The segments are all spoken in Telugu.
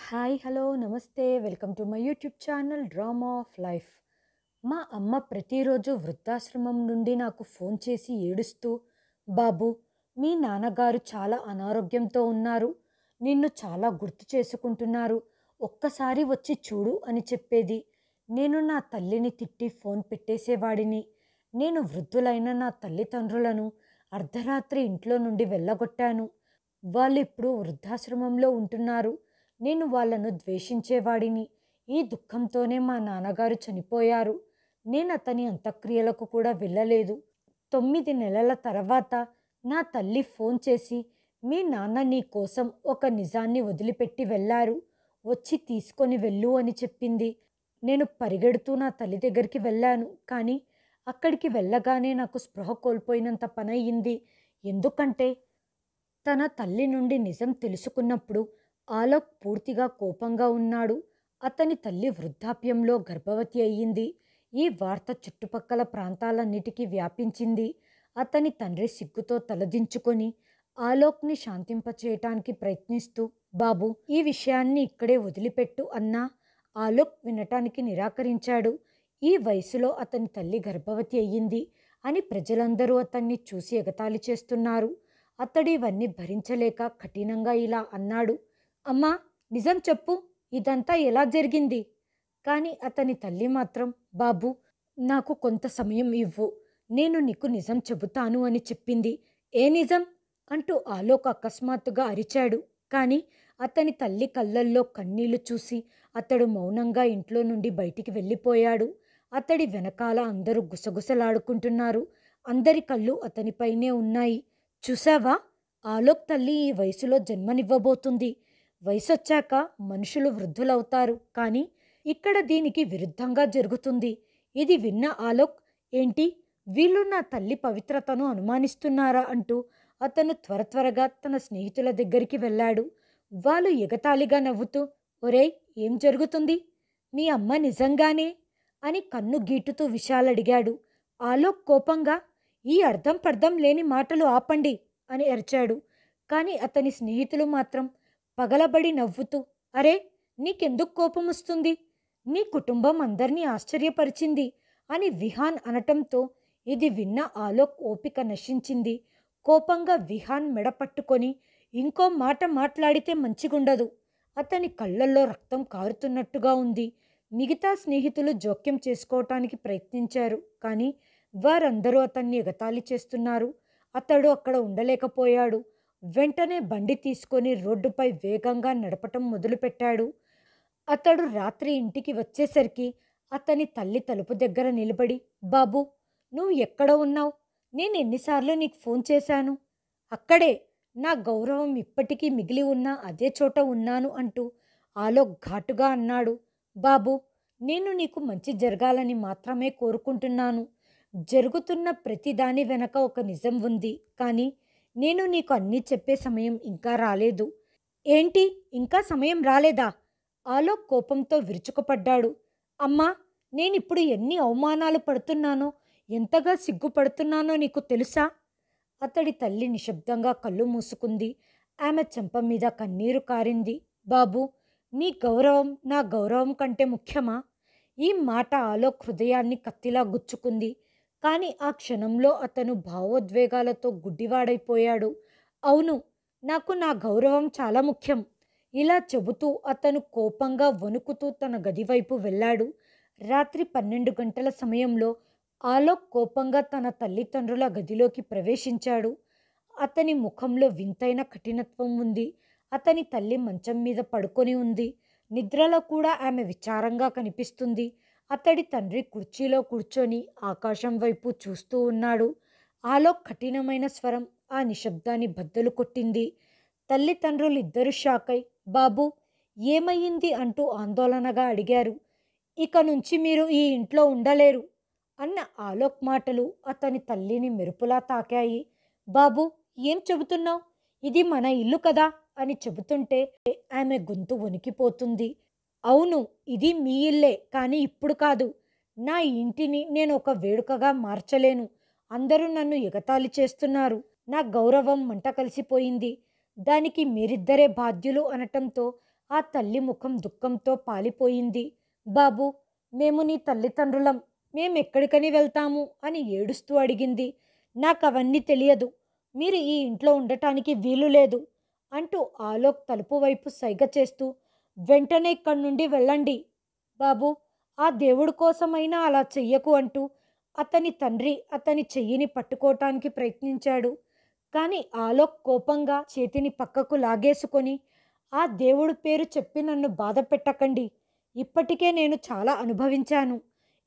హాయ్ హలో నమస్తే welcome to my YouTube channel drama of life. మా అమ్మ ప్రతిరోజు వృద్ధాశ్రమం నుండి నాకు ఫోన్ చేసి ఏడుస్తూ, బాబు, మీ నాన్నగారు చాలా అనారోగ్యంతో ఉన్నారు, నిన్ను చాలా గుర్తు చేసుకుంటున్నారు, ఒక్కసారి వచ్చి చూడు అని చెప్పేది. నేను నా తల్లిని తిట్టి ఫోన్ పెట్టేసేవాడిని. నేను వృద్ధులైన నా తల్లిదండ్రులను అర్ధరాత్రి ఇంట్లో నుండి వెళ్ళగొట్టాను. వాళ్ళు ఇప్పుడు వృద్ధాశ్రమంలో ఉంటున్నారు. నేను వాళ్ళను ద్వేషించేవాడిని. ఈ దుఃఖంతోనే మా నాన్నగారు చనిపోయారు. నేను అతని అంత్యక్రియలకు కూడా వెళ్ళలేదు. 9 నెలల తర్వాత నా తల్లి ఫోన్ చేసి, మీ నాన్న నీ కోసం ఒక నిజాన్ని వదిలిపెట్టి వెళ్ళారు, వచ్చి తీసుకొని వెళ్ళు అని చెప్పింది. నేను పరిగెడుతూ నా తల్లి దగ్గరికి వెళ్ళాను. కానీ అక్కడికి వెళ్ళగానే నాకు స్పృహ కోల్పోయినంత పనయ్యింది. ఎందుకంటే తన తల్లి నుండి నిజం తెలుసుకున్నప్పుడు ఆలోక్ పూర్తిగా కోపంగా ఉన్నాడు. అతని తల్లి వృద్ధాప్యంలో గర్భవతి అయ్యింది. ఈ వార్త చుట్టుపక్కల ప్రాంతాలన్నిటికీ వ్యాపించింది. అతని తండ్రి సిగ్గుతో తలదించుకొని ఆలోక్ని శాంతింపచేయటానికి ప్రయత్నిస్తూ, బాబు, ఈ విషయాన్ని ఇక్కడే వదిలిపెట్టు అన్నా ఆలోక్ వినటానికి నిరాకరించాడు. ఈ వయసులో అతని తల్లి గర్భవతి అయ్యింది అని ప్రజలందరూ అతన్ని చూసి ఎగతాళి చేస్తున్నారు. అతడు ఇవన్నీ భరించలేక కఠినంగా ఇలా అన్నాడు, అమ్మా, నిజం చెప్పు, ఇదంతా ఎలా జరిగింది? కానీ అతని తల్లి మాత్రం, బాబు, నాకు కొంత సమయం ఇవ్వు, నేను నీకు నిజం చెబుతాను అని చెప్పింది. ఏ నిజం అంటూ ఆలోక్ అకస్మాత్తుగా అరిచాడు. కానీ అతని తల్లి కళ్ళల్లో కన్నీళ్లు చూసి అతడు మౌనంగా ఇంట్లో నుండి బయటికి వెళ్ళిపోయాడు. అతడి వెనకాల అందరూ గుసగుసలాడుకుంటున్నారు. అందరి కళ్ళు అతనిపైనే ఉన్నాయి. చూసావా, ఆలోక్ తల్లి ఈ వయసులో జన్మనివ్వబోతుంది. వయసొచ్చాక మనుషులు వృద్ధులవుతారు. కానీ ఇక్కడ దీనికి విరుద్ధంగా జరుగుతుంది. ఇది విన్న ఆలోక్, ఏంటి, వీళ్ళు నా తల్లి పవిత్రతను అనుమానిస్తున్నారా అంటూ అతను త్వరగా తన స్నేహితుల దగ్గరికి వెళ్ళాడు. వాళ్ళు ఎగతాళిగా నవ్వుతూ, ఒరేయ్, ఏం జరుగుతుంది? మీ అమ్మ నిజంగానే అని కన్ను గీటుతూ విశాల్ అడిగాడు. ఆలోక్ కోపంగా, ఈ అర్థం పర్థం లేని మాటలు ఆపండి అని అరిచాడు. కానీ అతని స్నేహితులు మాత్రం పగలబడి నవ్వుతూ, అరే, నీకెందుకు కోపం వస్తుంది? నీ కుటుంబం అందరినీ ఆశ్చర్యపరిచింది అని విహాన్ అనటంతో ఇది విన్న ఆలోక్ ఓపిక నశించింది. కోపంగా విహాన్ మెడ పట్టుకొని, ఇంకో మాట మాట్లాడితే మంచిగుండదు. అతని కళ్ళల్లో రక్తం కారుతున్నట్టుగా ఉంది. మిగతా స్నేహితులు జోక్యం చేసుకోవటానికి ప్రయత్నించారు. కానీ వారందరూ అతన్ని ఎగతాళి చేస్తున్నారు. అతడు అక్కడ ఉండలేకపోయాడు. వెంటనే బండి తీసుకొని రోడ్డుపై వేగంగా నడపటం మొదలుపెట్టాడు. అతడు రాత్రి ఇంటికి వచ్చేసరికి అతని తల్లి తలుపు దగ్గర నిలబడి, బాబు, నువ్వు ఎక్కడ ఉన్నావు? నేను ఎన్నిసార్లు నీకు ఫోన్ చేశాను? అక్కడే, నా గౌరవం ఇప్పటికీ మిగిలి ఉన్న అదే చోట ఉన్నాను అంటూ ఆలోక్ ఘాటుగా అన్నాడు. బాబు, నేను నీకు మంచి జరగాలని మాత్రమే కోరుకుంటున్నాను. జరుగుతున్న ప్రతిదాని వెనక ఒక నిజం ఉంది. కానీ నేను నీకు అన్నీ చెప్పే సమయం ఇంకా రాలేదు. ఏంటి, ఇంకా సమయం రాలేదా? ఆలోక్ కోపంతో విరుచుకుపడ్డాడు. అమ్మా, నేనిప్పుడు ఎన్ని అవమానాలు పడుతున్నానో, ఎంతగా సిగ్గుపడుతున్నానో నీకు తెలుసా? అతడి తల్లి నిశ్శబ్దంగా కళ్ళు మూసుకుంది. ఆమె చెంప మీద కన్నీరు కారింది. బాబు, నీ గౌరవం నా గౌరవం కంటే ముఖ్యమా? ఈ మాట ఆలోక్ హృదయాన్ని కత్తిలా గుచ్చుకుంది. కానీ ఆ క్షణంలో అతను భావోద్వేగాలతో గుడ్డివాడైపోయాడు. అవును, నాకు నా గౌరవం చాలా ముఖ్యం. ఇలా చెబుతూ అతను కోపంగా వణుకుతూ తన గదివైపు వెళ్ళాడు. రాత్రి 12 గంటల సమయంలో ఆలోక్ కోపంగా తన తల్లిదండ్రుల గదిలోకి ప్రవేశించాడు. అతని ముఖంలో వింతైన కఠినత్వం ఉంది. అతని తల్లి మంచం మీద పడుకొని ఉంది. నిద్రలో కూడా ఆమె విచారంగా కనిపిస్తుంది. అతడి తండ్రి కుర్చీలో కూర్చొని ఆకాశం వైపు చూస్తూ ఉన్నాడు. ఆలోక్ కఠినమైన స్వరం ఆ నిశ్శబ్దాన్ని బద్దలు కొట్టింది. తల్లిదండ్రులు ఇద్దరు షాకై, బాబు, ఏమయ్యింది అంటూ ఆందోళనగా అడిగారు. ఇక నుంచి మీరు ఈ ఇంట్లో ఉండలేరు అన్న ఆలోక్ మాటలు అతని తల్లిని మెరుపులా తాకాయి. బాబు, ఏం చెబుతున్నావు? ఇది మన ఇల్లు కదా అని చెబుతుంటే ఆమె గొంతు వణికిపోతుంది. అవును, ఇది మీ ఇల్లే, కానీ ఇప్పుడు కాదు. నా ఇంటిని నేను ఒక వేడుకగా మార్చలేను. అందరూ నన్ను ఎగతాళి చేస్తున్నారు. నా గౌరవం మంట కలిసిపోయింది. దానికి మీరిద్దరే బాధ్యులు అనటంతో ఆ తల్లి ముఖం దుఃఖంతో పాలిపోయింది. బాబూ, మేము నీ తల్లిదండ్రులం, మేమెక్కడికని వెళ్తాము అని ఏడుస్తూ అడిగింది. నాకవన్నీ తెలియదు, మీరు ఈ ఇంట్లో ఉండటానికి వీలు లేదు అంటూ ఆలోక్ తలుపు వైపు సైగ చేస్తూ, వెంటనే ఇక్కడి నుండి వెళ్ళండి బాబూ, ఆ దేవుడి కోసమైనా అలా చెయ్యకు అంటూ అతని తండ్రి అతని చెయ్యిని పట్టుకోవటానికి ప్రయత్నించాడు. కాని ఆలోక్ కోపంగా చేతిని పక్కకు లాగేసుకొని, ఆ దేవుడి పేరు చెప్పి నన్ను బాధ పెట్టకండి, ఇప్పటికే నేను చాలా అనుభవించాను,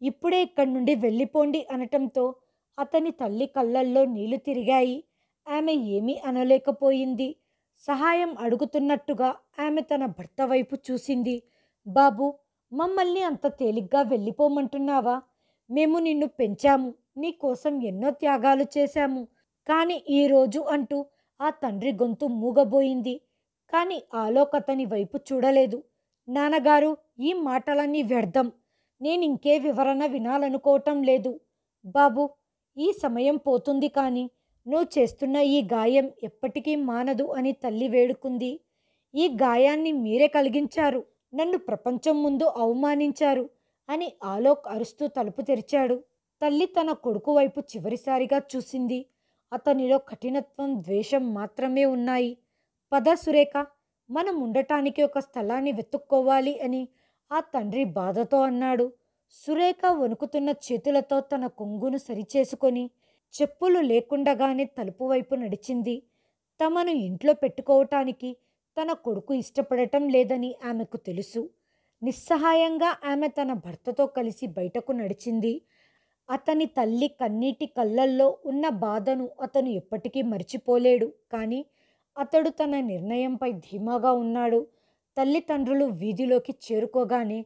ఇప్పుడే ఇక్కడి నుండి వెళ్ళిపోండి అనటంతో అతని తల్లి కళ్ళల్లో నీళ్లు తిరిగాయి. ఆమె ఏమీ అనలేకపోయింది. సహాయం అడుగుతున్నట్టుగా ఆమె తన భర్త వైపు చూసింది. బాబూ, మమ్మల్ని అంత తేలిగ్గా వెళ్ళిపోమంటున్నావా? మేము నిన్ను పెంచాము, నీకోసం ఎన్నో త్యాగాలు చేశాము, కాని ఈరోజు అంటూ ఆ తండ్రి గొంతు మూగబోయింది. కాని ఆలోక్ అతని వైపు చూడలేదు. నాన్నగారు, ఈ మాటలన్నీ వ్యర్థం, నేనింకే వివరణ వినాలనుకోవటం లేదు. బాబూ, ఈ సమయం పోతుంది కానీ నువ్వు చేస్తున్న ఈ గాయం ఎప్పటికీ మానదు అని తల్లి వేడుకుంది. ఈ గాయాన్ని మీరే కలిగించారు, నన్ను ప్రపంచం ముందు అవమానించారు అని ఆలోక్ అరుస్తూ తలుపు తెరిచాడు. తల్లి తన కొడుకు వైపు చివరిసారిగా చూసింది. అతనిలో కఠినత్వం, ద్వేషం మాత్రమే ఉన్నాయి. పద సురేఖ, మనం ఉండటానికి ఒక స్థలాన్ని వెతుక్కోవాలి అని ఆ తండ్రి బాధతో అన్నాడు. సురేఖ వణుకుతున్న చేతులతో తన కొంగును సరిచేసుకొని చెప్పులు లేకుండగానే తలుపు వైపు నడిచింది. తమను ఇంట్లో పెట్టుకోవటానికి తన కొడుకు ఇష్టపడటం లేదని ఆమెకు తెలుసు. నిస్సహాయంగా ఆమె తన భర్తతో కలిసి బయటకు నడిచింది. అతని తల్లి కన్నీటి కళ్ళల్లో ఉన్న బాధను అతను ఎప్పటికీ మర్చిపోలేడు. కానీ అతడు తన నిర్ణయంపై ధీమాగా ఉన్నాడు. తల్లిదండ్రులు వీధిలోకి చేరుకోగానే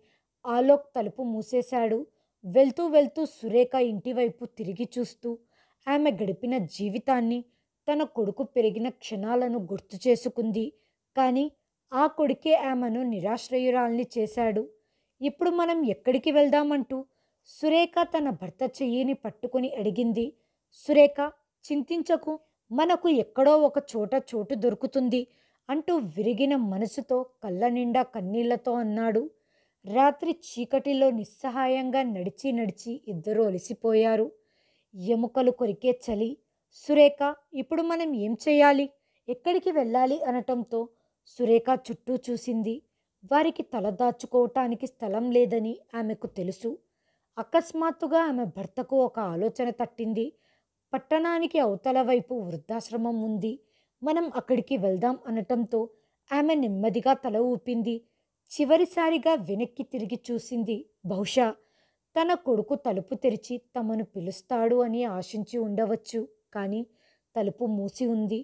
ఆలోక్ తలుపు మూసేశాడు. వెళ్తూ వెళ్తూ సురేఖ ఇంటివైపు తిరిగి చూస్తూ ఆమె గడిపిన జీవితాన్ని, తన కొడుకు పెరిగిన క్షణాలను గుర్తు చేసుకుంది. కానీ ఆ కొడుకే ఆమెను నిరాశ్రయురాల్ని చేశాడు. ఇప్పుడు మనం ఎక్కడికి వెళ్దామంటూ సురేఖ తన భర్త చెయ్యిని పట్టుకుని అడిగింది. సురేఖ, చింతించకు, మనకు ఎక్కడో ఒక చోటు దొరుకుతుంది అంటూ విరిగిన మనసుతో కళ్ళ నిండా కన్నీళ్లతో అన్నాడు. రాత్రి చీకటిలో నిస్సహాయంగా నడిచి నడిచి ఇద్దరూ అలసిపోయారు. ఎముకలు కొరికే చలి. సురేఖ, ఇప్పుడు మనం ఏం చేయాలి, ఎక్కడికి వెళ్ళాలి అనటంతో సురేఖ చుట్టూ చూసింది. వారికి తలదాచుకోవటానికి స్థలం లేదని ఆమెకు తెలుసు. అకస్మాత్తుగా ఆమె భర్తకు ఒక ఆలోచన తట్టింది. పట్టణానికి అవతల వైపు వృద్ధాశ్రమం ఉంది, మనం అక్కడికి వెళ్దాం అనటంతో ఆమె నెమ్మదిగా తల ఊపింది. చివరిసారిగా వెనక్కి తిరిగి చూసింది. బహుశా తన కొడుకు తలుపు తెరిచి తమను పిలుస్తాడు అని ఆశించి ఉండవచ్చు. కానీ తలుపు మూసి ఉంది.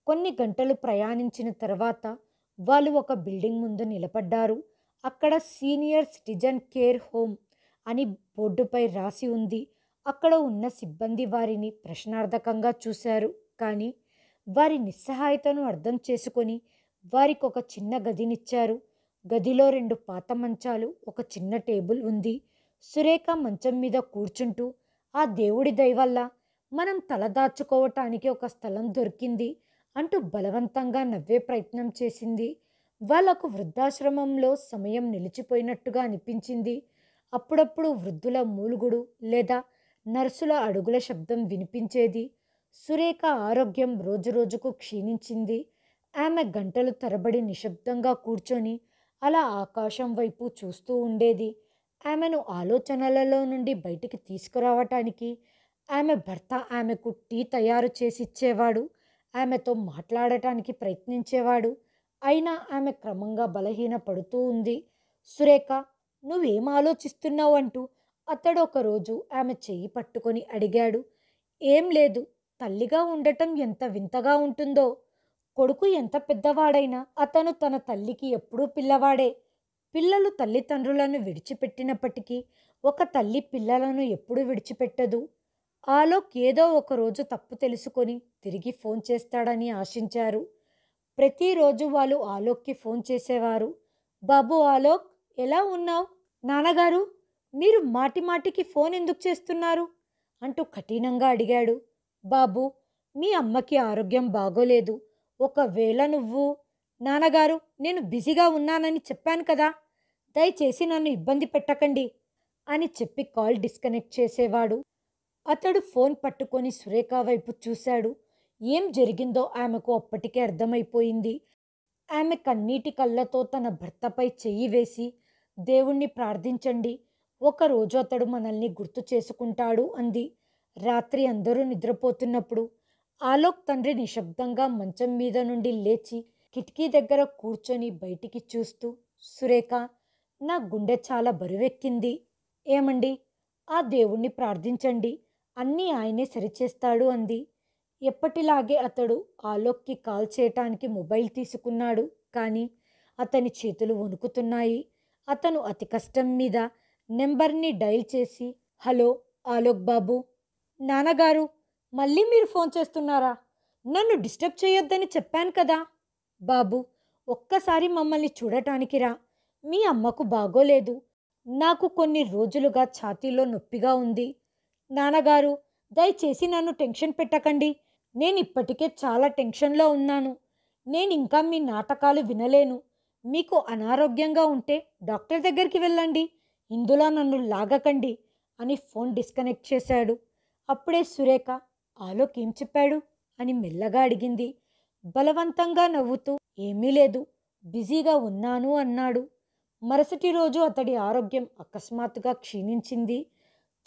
కొన్ని గంటలు ప్రయాణించిన తర్వాత వాళ్ళు ఒక బిల్డింగ్ ముందు నిలబడ్డారు. అక్కడ సీనియర్ సిటిజన్ కేర్ హోమ్ అని బోర్డుపై రాసి ఉంది. అక్కడ ఉన్న సిబ్బంది వారిని ప్రశ్నార్థకంగా చూశారు. కానీ వారి నిస్సహాయతను అర్థం చేసుకొని వారికి ఒక చిన్న గదినిచ్చారు. గదిలో 2 పాత మంచాలు, ఒక చిన్న టేబుల్ ఉంది. సురేఖ మంచం మీద కూర్చుంటూ, ఆ దేవుడి దయవల్ల మనం తలదాచుకోవటానికి ఒక స్థలం దొరికింది అంటూ బలవంతంగా నవ్వే ప్రయత్నం చేసింది. వాళ్లకు వృద్ధాశ్రమంలో సమయం నిలిచిపోయినట్టుగా అనిపించింది. అప్పుడప్పుడు వృద్ధుల మూలుగుడు లేదా నర్సుల అడుగుల శబ్దం వినిపించేది. సురేఖ ఆరోగ్యం రోజురోజుకు క్షీణించింది. ఆమె గంటలు తరబడి నిశ్శబ్దంగా కూర్చొని అలా ఆకాశం వైపు చూస్తూ ఉండేది. ఆమెను ఆలోచనలలో నుండి బయటికి తీసుకురావటానికి ఆమె భర్త ఆమెకు టీ తయారు చేసిచ్చేవాడు. ఆమెతో మాట్లాడటానికి ప్రయత్నించేవాడు. అయినా ఆమె క్రమంగా బలహీన పడుతూ ఉంది. సురేఖ, నువ్వేం ఆలోచిస్తున్నావు అంటూ అతడు ఒకరోజు ఆమె చెయ్యి పట్టుకొని అడిగాడు. ఏం లేదు, తల్లిగా ఉండటం ఎంత వింతగా ఉంటుందో. కొడుకు ఎంత పెద్దవాడైనా అతను తన తల్లికి ఎప్పుడూ పిల్లవాడే. పిల్లలు తల్లిదండ్రులను విడిచిపెట్టినప్పటికీ ఒక తల్లి పిల్లలను ఎప్పుడూ విడిచిపెట్టదు. ఆలోక్ ఏదో ఒకరోజు తప్పు తెలుసుకొని తిరిగి ఫోన్ చేస్తాడని ఆశించారు. ప్రతిరోజు వాళ్ళు ఆలోక్కి ఫోన్ చేసేవారు. బాబు ఆలోక్, ఎలా ఉన్నావు? నాన్నగారు, మీరు మాటిమాటికి ఫోన్ ఎందుకు చేస్తున్నారు అంటూ కఠినంగా అడిగాడు. బాబు, మీ అమ్మకి ఆరోగ్యం బాగోలేదు. ఒకవేళ నువ్వు నాన్నగారు, నేను బిజీగా ఉన్నానని చెప్పాను కదా, దయచేసి నన్ను ఇబ్బంది పెట్టకండి అని చెప్పి కాల్ డిస్కనెక్ట్ చేసేవాడు. అతడు ఫోన్ పట్టుకొని సురేఖ వైపు చూశాడు. ఏం జరిగిందో ఆమెకు అప్పటికే అర్థమైపోయింది. ఆమె కన్నీటి కళ్ళతో తన భర్తపై చెయ్యి వేసి, దేవుణ్ణి ప్రార్థించండి, ఒకరోజు అతడు మనల్ని గుర్తు చేసుకుంటాడు అంది. రాత్రి అందరూ నిద్రపోతున్నప్పుడు ఆలోక్ తండ్రి నిశ్శబ్దంగా మంచం మీద నుండి లేచి కిటికీ దగ్గర కూర్చొని బయటికి చూస్తూ, సురేఖ, నా గుండె చాలా బరువెక్కింది. ఏమండి, ఆ దేవుణ్ణి ప్రార్థించండి, అన్నీ ఆయనే సరిచేస్తాడు అంది. ఎప్పటిలాగే అతడు ఆలోక్కి కాల్ చేయటానికి మొబైల్ తీసుకున్నాడు. కానీ అతని చేతులు వణుకుతున్నాయి. అతను అతి కష్టం మీద నెంబర్ని డైల్ చేసి, హలో ఆలోక్ బాబు. నాన్నగారు, మళ్ళీ మీరు ఫోన్ చేస్తున్నారా? నన్ను డిస్టర్బ్ చేయొద్దని చెప్పాను కదా. బాబు, ఒక్కసారి మమ్మల్ని చూడటానికి రా. మీ అమ్మకు బాగోలేదు. నాకు కొన్ని రోజులుగా ఛాతీలో నొప్పిగా ఉంది. నాన్నగారు, దయచేసి నన్ను టెన్షన్ పెట్టకండి. నేను ఇప్పటికే చాలా టెన్షన్లో ఉన్నాను. నేను ఇంకా మీ నాటకాలు వినలేను. మీకు అనారోగ్యంగా ఉంటే డాక్టర్ దగ్గరికి వెళ్ళండి, ఇందులో నన్ను లాగకండి అని ఫోన్ డిస్కనెక్ట్ చేశాడు. అప్పుడే సురేఖ, ఆలోక్ ఏం చెప్పాడు అని మెల్లగా అడిగింది. బలవంతంగా నవ్వుతూ, ఏమీ లేదు, బిజీగా ఉన్నాను అన్నాడు. మరుసటి రోజు అతడి ఆరోగ్యం అకస్మాత్తుగా క్షీణించింది.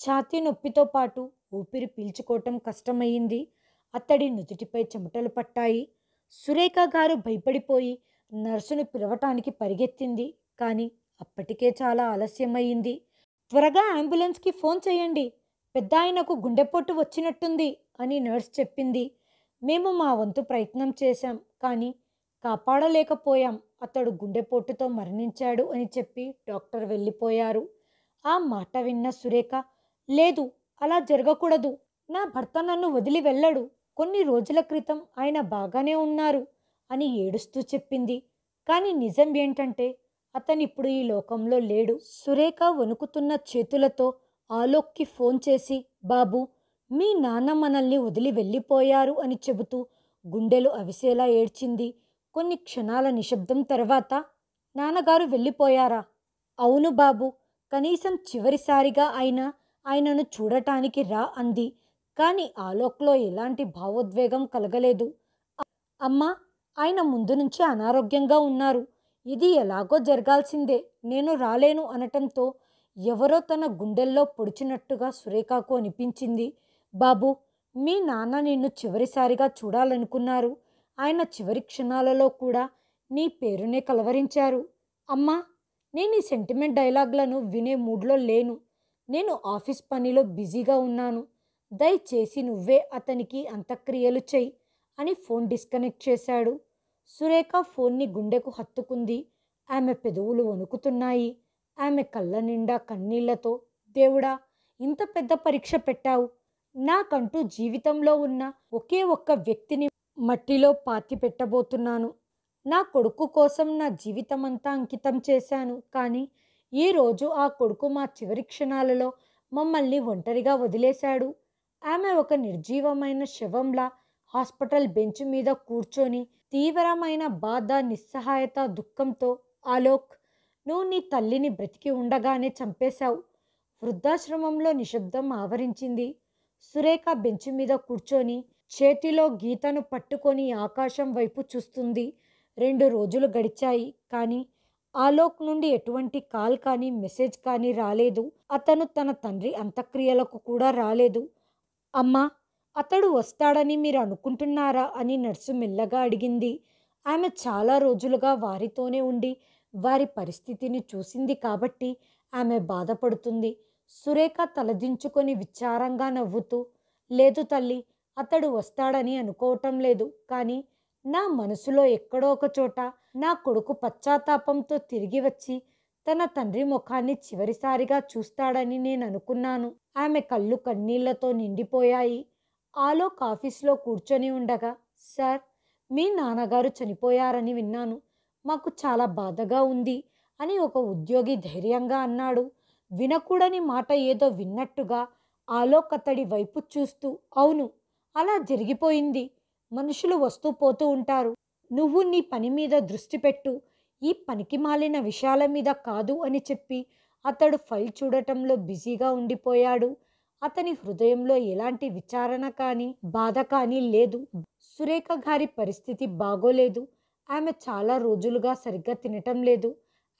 ఛాతీ నొప్పితో పాటు ఊపిరి పీల్చుకోవటం కష్టమయ్యింది. అతడి నుదుటిపై చెమటలు పట్టాయి. సురేఖ గారు భయపడిపోయి నర్సును పిలవటానికి పరిగెత్తింది. కానీ అప్పటికే చాలా ఆలస్యమయ్యింది. త్వరగా అంబులెన్స్కి ఫోన్ చేయండి, పెద్దాయనకు గుండెపోటు వచ్చినట్టుంది అని నర్స్ చెప్పింది. మేము మా వంతు ప్రయత్నం చేశాం, కానీ కాపాడలేకపోయాం. అతడు గుండెపోటుతో మరణించాడు అని చెప్పి డాక్టర్ వెళ్ళిపోయారు. ఆ మాట విన్న సురేఖ, లేదు, అలా జరగకూడదు. నా భర్త నన్ను వదిలి వెళ్ళడు. కొన్ని రోజుల క్రితం ఆయన బాగానే ఉన్నారు అని ఏడుస్తూ చెప్పింది. కానీ నిజం ఏంటంటే అతనిప్పుడు ఈ లోకంలో లేడు. సురేఖ వణుకుతున్న చేతులతో ఆలోక్కి ఫోన్ చేసి, బాబు, మీ నాన్న మనల్ని వదిలి వెళ్ళిపోయారు అని చెబుతూ గుండెలు అవిసేలా ఏడ్చింది. కొన్ని క్షణాల నిశ్శబ్దం తర్వాత, నాన్నగారు వెళ్ళిపోయారా? అవును బాబు, కనీసం చివరిసారిగా ఆయనను చూడటానికి రా అంది. కానీ ఆలోక్లో ఎలాంటి భావోద్వేగం కలగలేదు. అమ్మా, ఆయన ముందు నుంచి అనారోగ్యంగా ఉన్నారు. ఇది ఎలాగో జరగాల్సిందే, నేను రాలేను అనటంతో ఎవరో తన గుండెల్లో పొడిచినట్టుగా సురేఖకు అనిపించింది. బాబు, మీ నాన్న నిన్ను చివరిసారిగా చూడాలనుకున్నారు. ఆయన చివరి క్షణాలలో కూడా నీ పేరునే కలవరించారు. అమ్మా, నేను ఈ సెంటిమెంట్ డైలాగ్లను వినే మూడ్లో లేను. నేను ఆఫీస్ పనిలో బిజీగా ఉన్నాను. దయచేసి నువ్వే అతనికి అంత్యక్రియలు చెయ్యి అని ఫోన్ డిస్కనెక్ట్ చేశాడు. సురేఖ ఫోన్ని గుండెకు హత్తుకుంది. ఆమె పెదవులు వణుకుతున్నాయి. ఆమె కళ్ళ నిండా కన్నీళ్లతో, దేవుడా, ఇంత పెద్ద పరీక్ష పెట్టావు. నాకంటూ జీవితంలో ఉన్న ఒకే ఒక్క వ్యక్తిని మట్టిలో పాతి పెట్టబోతున్నాను. నా కొడుకు కోసం నా జీవితమంతా అంకితం చేశాను. కానీ ఈరోజు ఆ కొడుకు మా చివరి క్షణాలలో మమ్మల్ని ఒంటరిగా వదిలేశాడు. ఆమె ఒక నిర్జీవమైన శవంలా హాస్పిటల్ బెంచ్ మీద కూర్చొని తీవ్రమైన బాధ, నిస్సహాయత, దుఃఖంతో, ఆలోక్, నువ్వు నీ తల్లిని బ్రతికి ఉండగానే చంపేశావు. వృద్ధాశ్రమంలో నిశ్శబ్దం ఆవరించింది. సురేఖ బెంచ్ మీద కూర్చొని చేతిలో గీతను పట్టుకొని ఆకాశం వైపు చూస్తుంది. 2 రోజులు గడిచాయి. కానీ ఆలోక్ నుండి ఎటువంటి కాల్ కానీ మెసేజ్ కానీ రాలేదు. అతను తన తండ్రి అంత్యక్రియలకు కూడా రాలేదు. అమ్మా, అతడు వస్తాడని మీరు అనుకుంటున్నారా అని నర్సు మెల్లగా అడిగింది. ఆమె చాలా రోజులుగా వారితోనే ఉండి వారి పరిస్థితిని చూసింది కాబట్టి ఆమె బాధపడుతుంది. సురేఖ తలదించుకొని విచారంగా నవ్వుతూ, లేదు తల్లి, అతడు వస్తాడని అనుకోవటం లేదు. కానీ నా మనసులో ఎక్కడో ఒక చోట నా కొడుకు పశ్చాత్తాపంతో తిరిగి వచ్చి తన తండ్రి ముఖాన్ని చివరిసారిగా చూస్తాడని నేను అనుకున్నాను. ఆమె కళ్ళు కన్నీళ్లతో నిండిపోయాయి. ఆలోక్ ఆఫీస్లో కూర్చొని ఉండగా, సార్, మీ నాన్నగారు చనిపోయారని విన్నాను. మాకు చాలా బాధగా ఉంది అని ఒక ఉద్యోగి ధైర్యంగా అన్నాడు. వినకూడని మాట ఏదో విన్నట్టుగా ఆలోక్ అతడి వైపు చూస్తూ, అవును, అలా జరిగిపోయింది. మనుషులు వస్తూ పోతూ ఉంటారు. నువ్వు నీ పని మీద దృష్టి పెట్టు, ఈ పనికిమాలిన విషయాల మీద కాదు అని చెప్పి అతడు ఫైల్ చూడటంలో బిజీగా ఉండిపోయాడు. అతని హృదయంలో ఎలాంటి విచారణ కానీ బాధ కానీ లేదు. సురేఖ గారి పరిస్థితి బాగోలేదు. ఆమె చాలా రోజులుగా సరిగ్గా తినటం లేదు.